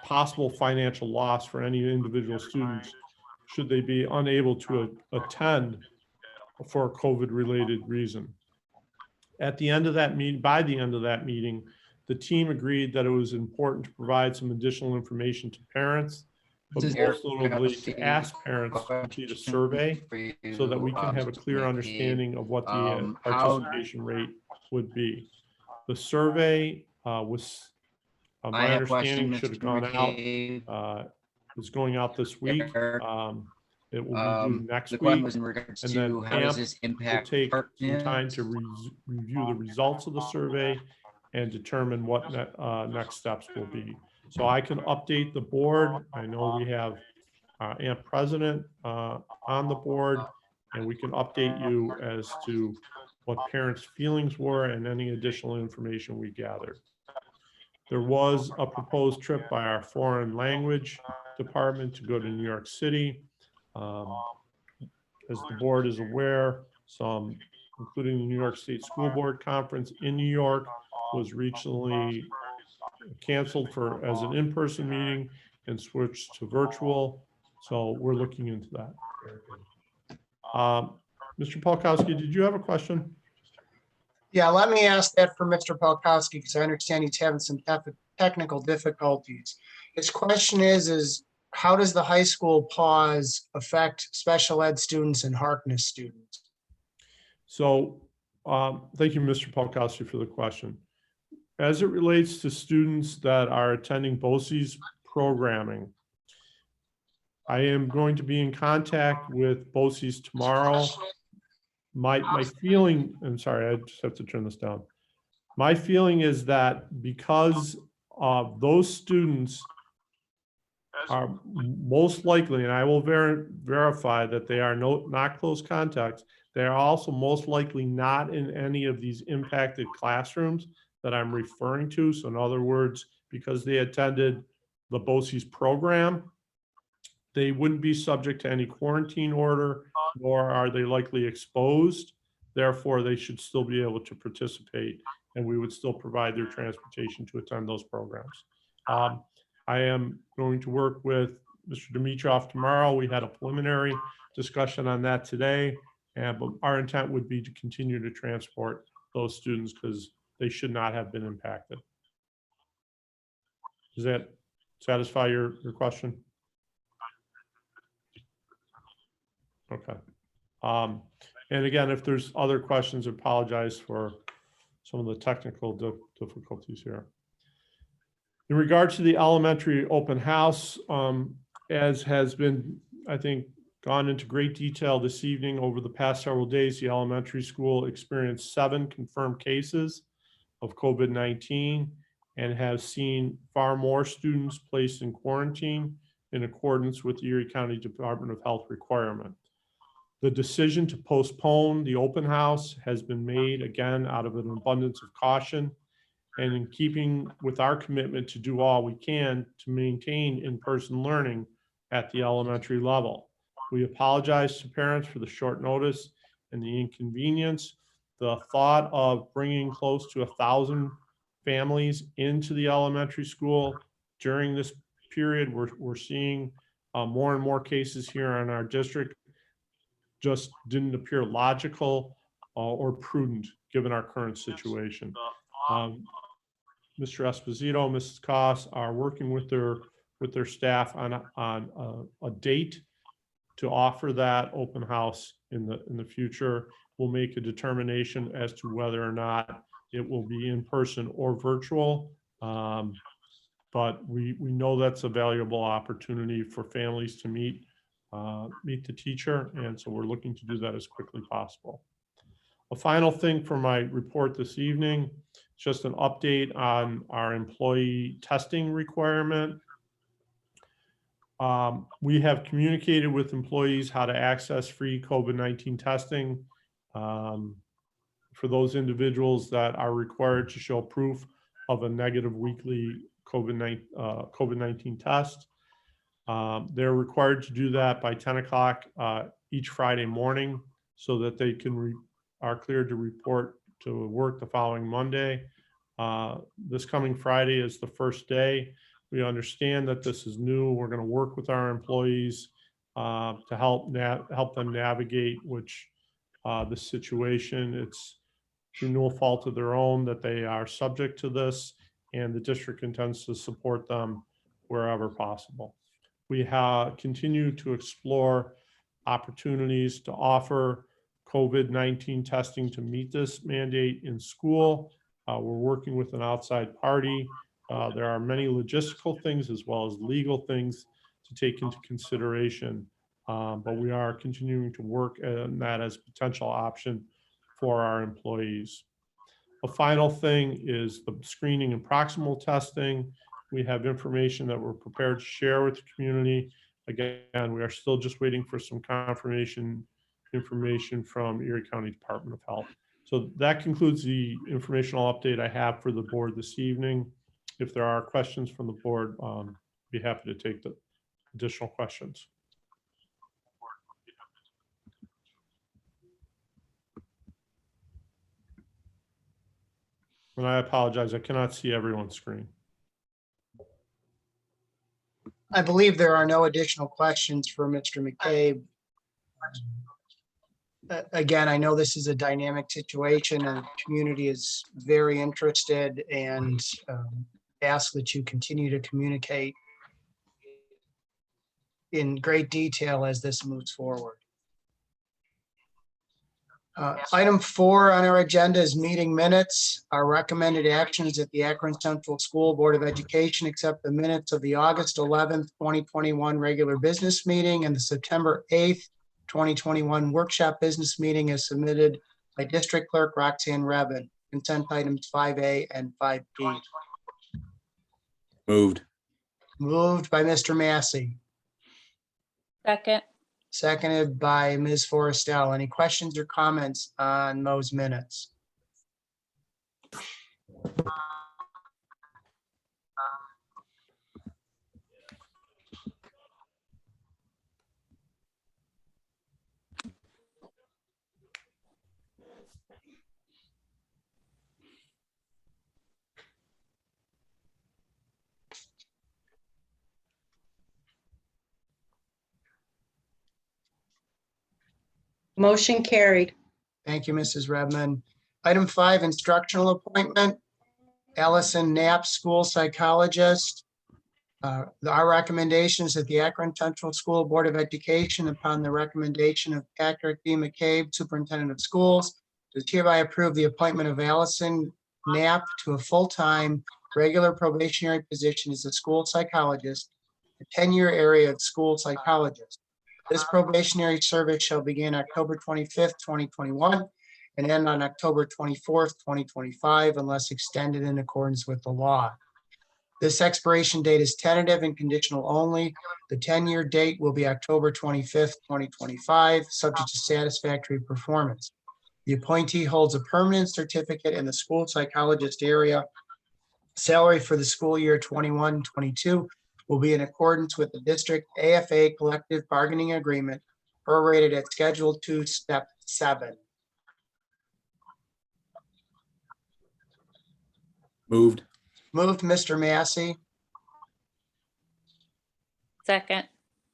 S1: possible financial loss for any individual students should they be unable to attend for a COVID-related reason. At the end of that meeting, by the end of that meeting, the team agreed that it was important to provide some additional information to parents, but most notably to ask parents to complete a survey so that we can have a clear understanding of what the participation rate would be. The survey was, my understanding, should have gone out. It's going out this week. It will be due next week. And then AMP will take some time to review the results of the survey and determine what next steps will be. So I can update the board. I know we have AMP president on the board, and we can update you as to what parents' feelings were and any additional information we gathered. There was a proposed trip by our foreign language department to go to New York City. as the board is aware, including the New York State School Board Conference in New York, was recently canceled as an in-person meeting and switched to virtual. So we're looking into that. Mr. Polkowski, did you have a question?
S2: Yeah, let me ask that for Mr. Polkowski, because I understand he's having some technical difficulties. His question is how does the high school pause affect special ed students and Harkness students?
S1: So thank you, Mr. Polkowski, for the question. As it relates to students that are attending BOCE's programming, I am going to be in contact with BOCE's tomorrow. My feeling, I'm sorry, I just have to turn this down. My feeling is that because those students are most likely, and I will verify that they are not close contacts, they are also most likely not in any of these impacted classrooms that I'm referring to. So in other words, because they attended the BOCE's program, they wouldn't be subject to any quarantine order, nor are they likely exposed. Therefore, they should still be able to participate, and we would still provide their transportation to attend those programs. I am going to work with Mr. Dimitrov tomorrow. We had a preliminary discussion on that today, but our intent would be to continue to transport those students because they should not have been impacted. Does that satisfy your question? Okay. And again, if there's other questions, I apologize for some of the technical difficulties here. In regard to the elementary open house, as has been, I think, gone into great detail this evening, over the past several days, the elementary school experienced 7 confirmed cases of COVID-19 and has seen far more students placed in quarantine in accordance with the Erie County Department of Health requirement. The decision to postpone the open house has been made, again, out of an abundance of caution and in keeping with our commitment to do all we can to maintain in-person learning at the elementary level. We apologize to parents for the short notice and the inconvenience. The thought of bringing close to 1,000 families into the elementary school during this period, we're seeing more and more cases here in our district, just didn't appear logical or prudent given our current situation. Mr. Esposito, Mrs. Koss are working with their staff on a date to offer that open house in the future. We'll make a determination as to whether or not it will be in person or virtual. But we know that's a valuable opportunity for families to meet the teacher, and so we're looking to do that as quickly possible. A final thing for my report this evening, just an update on our employee testing requirement. We have communicated with employees how to access free COVID-19 testing for those individuals that are required to show proof of a negative weekly COVID-19 test. They're required to do that by 10 o'clock each Friday morning so that they are cleared to report to work the following Monday. This coming Friday is the first day. We understand that this is new. We're going to work with our employees to help them navigate the situation. It's through no fault of their own that they are subject to this, and the district intends to support them wherever possible. We continue to explore opportunities to offer COVID-19 testing to meet this mandate in school. We're working with an outside party. There are many logistical things as well as legal things to take into consideration, but we are continuing to work on that as a potential option for our employees. A final thing is the screening and proximal testing. We have information that we're prepared to share with the community. Again, we are still just waiting for some confirmation information from Erie County Department of Health. So that concludes the informational update I have for the board this evening. If there are questions from the board, be happy to take the additional questions. And I apologize, I cannot see everyone's screen.
S2: I believe there are no additional questions for Mr. McCabe. Again, I know this is a dynamic situation and the community is very interested and ask that you continue to communicate in great detail as this moves forward. Item 4 on our agenda is meeting minutes. Our recommended action is that the Akron Central School Board of Education accept the minutes of the August 11th, 2021 regular business meeting and the September 8th, 2021 workshop business meeting as submitted by District Clerk Roxanne Revin. Consent items 5A and 5B.
S5: Moved.
S2: Moved by Mr. Massey,
S7: Second.
S2: seconded by Ms. Forrestal. Any questions or comments on those minutes?
S7: Motion carried.
S2: Thank you, Mrs. Redmond. Item 5, instructional appointment. Allison Knapp, school psychologist. Our recommendation is that the Akron Central School Board of Education, upon the recommendation of Patrick D. McCabe, Superintendent of Schools, does hereby approve the appointment of Allison Knapp to a full-time regular probationary position as a school psychologist, a 10-year area of school psychologist. This probationary service shall begin October 25th, 2021, and end on October 24th, 2025, unless extended in accordance with the law. This expiration date is tentative and conditional only. The 10-year date will be October 25th, 2025, subject to satisfactory performance. The appointee holds a permanent certificate in the school psychologist area. Salary for the school year 21-22 will be in accordance with the district AFA collective bargaining agreement, prorated at Schedule 2, Step 7.
S5: Moved.
S2: Moved, Mr. Massey.
S7: Second.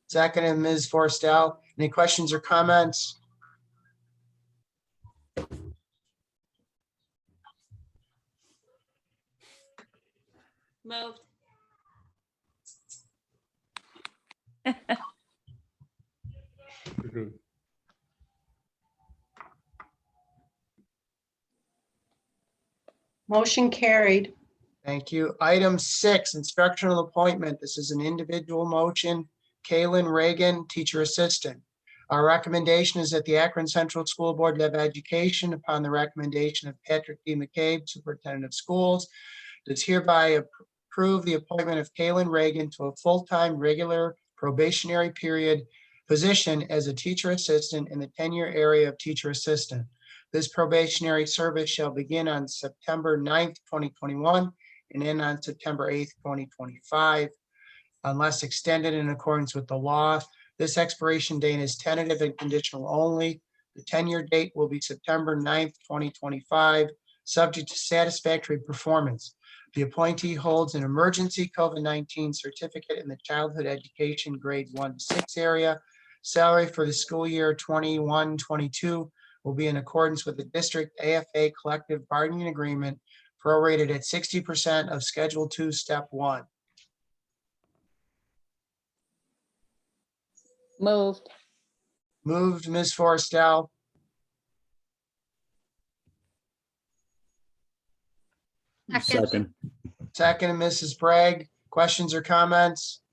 S2: Seconded, Ms. Forrestal. Any questions or comments?
S6: Moved.
S1: You're good.
S7: Motion carried.
S2: Thank you. Item 6, instructional appointment. This is an individual motion. Kaylin Reagan, teacher assistant. Our recommendation is that the Akron Central School Board of Education, upon the recommendation of Patrick D. McCabe, Superintendent of Schools, does hereby approve the appointment of Kaylin Reagan to a full-time regular probationary period position as a teacher assistant in the 10-year area of teacher assistant. This probationary service shall begin on September 9th, 2021, and end on September 8th, 2025, unless extended in accordance with the law. This expiration date is tentative and conditional only. The 10-year date will be September 9th, 2025, subject to satisfactory performance. The appointee holds an emergency COVID-19 certificate in the childhood education grade 1 to 6 area. Salary for the school year 21-22 will be in accordance with the district AFA collective bargaining agreement, prorated at 60% of Schedule 2, Step 1.
S7: Moved.
S2: Moved, Ms. Forrestal.
S5: Second.
S2: Second, Mrs. Bragg. Questions or comments?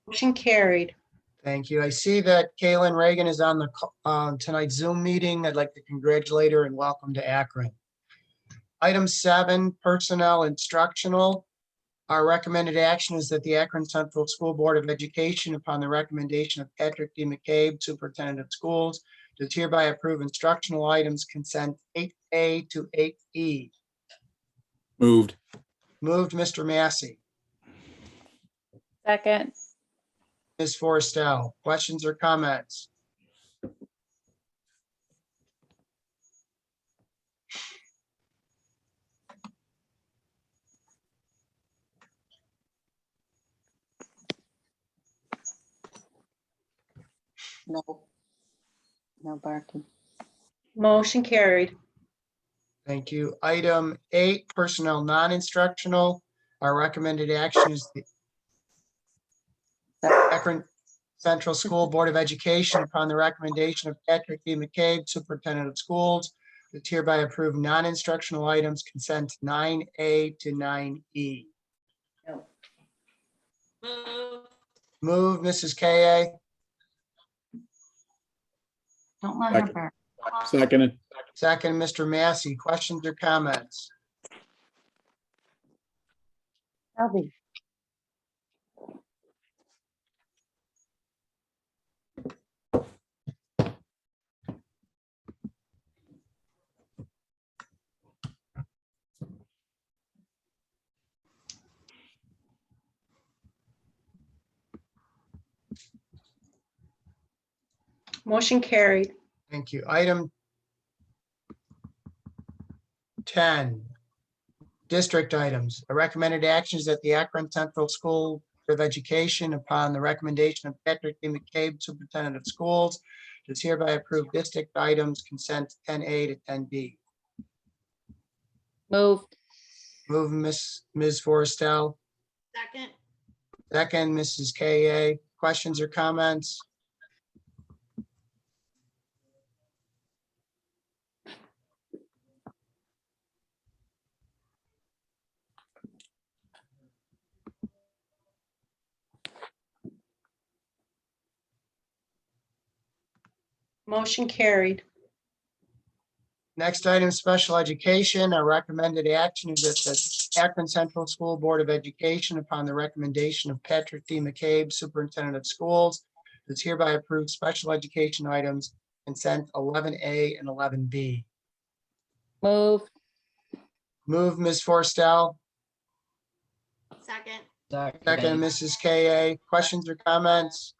S7: Motion carried.
S2: Thank you. I see that Kaylin Reagan is on the tonight's Zoom meeting. I'd like to congratulate her and welcome to Akron. Item 7, personnel instructional. Our recommended action is that the Akron Central School Board of Education, upon the recommendation of Patrick D. McCabe, Superintendent of Schools, Does hereby approve instructional items consent 8A to 8E.
S5: Moved.
S2: Moved, Mr. Massey.
S7: Second.
S2: Ms. Forrestal, questions or comments?
S7: No. No barking. Motion carried.
S2: Thank you. Item 8, personnel non-instructional. Our recommended action is the Akron Central School Board of Education, upon the recommendation of Patrick D. McCabe, Superintendent of Schools, is hereby approve non-instructional items consent 9A to 9E.
S6: Move.
S2: Move, Mrs. Ka.
S7: Don't let
S5: Second.
S7: bark.
S5: Seconded.
S2: Second, Mr. Massey. Questions or comments?
S7: Elby. Motion carried.
S2: Thank you. Item 10, district items. A recommended action is that the Akron Central School Board of Education, upon the recommendation of Patrick D. McCabe, Superintendent of Schools, does hereby approve district items consent 10A to 10B.
S7: Moved.
S2: Move, Ms. Forrestal.
S6: Second.
S2: Second, Mrs. Ka. Questions or comments?
S7: Motion carried.
S2: Next item, special education. Our recommended action is that the Akron Central School Board of Education, upon the recommendation of Patrick D. McCabe, Superintendent of Schools, does hereby approve special education items consent 11A and 11B.
S7: Moved.
S2: Move, Ms. Forrestal.
S6: Second.
S2: Second, Mrs. Ka. Questions or comments?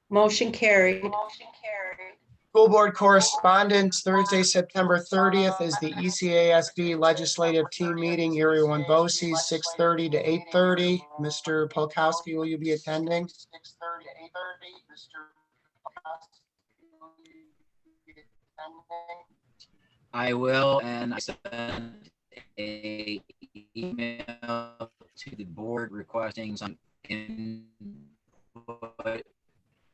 S7: Motion carried.
S2: School Board correspondence, Thursday, September 30th is the ECASB Legislative Team Meeting, Area 1 BOCES, 6:30 to 8:30. Mr. Polkowski, will you be attending?
S8: I will, and I sent a email to the board requesting some input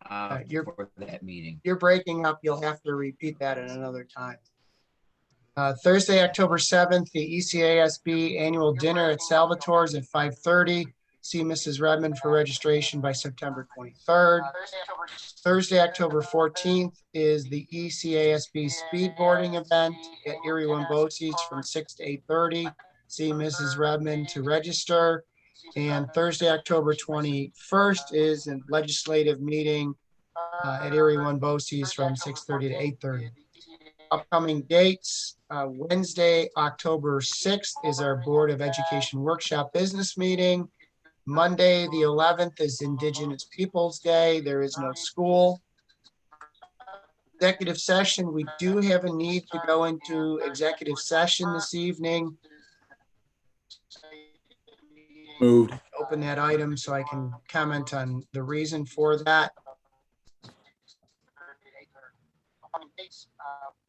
S8: for that meeting.
S2: You're breaking up. You'll have to repeat that at another time. Thursday, October 7th, the ECASB Annual Dinner at Salvatore's at 5:30. See Mrs. Redmond for registration by September 23rd. Thursday, October 14th is the ECASB Speedboarding event at Erie One BOCES from 6 to 8:30. See Mrs. Redmond to register. And Thursday, October 21st is a legislative meeting at Erie One BOCES from 6:30 to 8:30. Upcoming dates, Wednesday, October 6th is our Board of Education Workshop Business Meeting. Monday, the 11th is Indigenous Peoples Day. There is no school. Executive session, we do have a need to go into executive session this evening.
S5: Moved.
S2: Open that item so I can comment on the reason for that.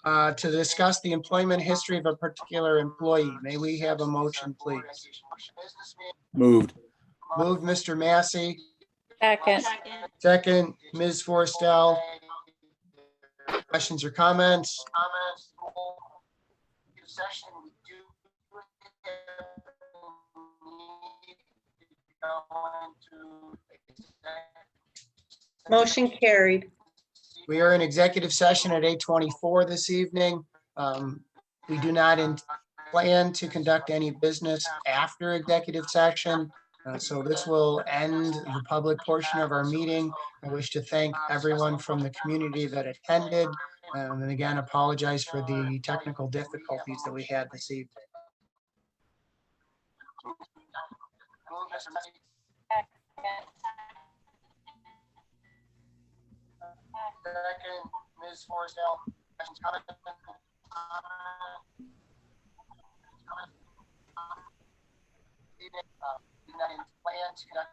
S2: To discuss the employment history of a particular employee. May we have a motion, please?
S5: Moved.
S2: Moved, Mr. Massey.
S7: Second.
S6: Second.
S2: Second, Ms. Forrestal. Questions or comments?
S7: Motion carried.
S2: We are in executive session at 8:24 this evening. We do not plan to conduct any business after executive session. So this will end the public portion of our meeting. I wish to thank everyone from the community that attended. And again, apologize for the technical difficulties that we had this evening. Second, Ms. Forrestal. Questions, comments? Do not plan to conduct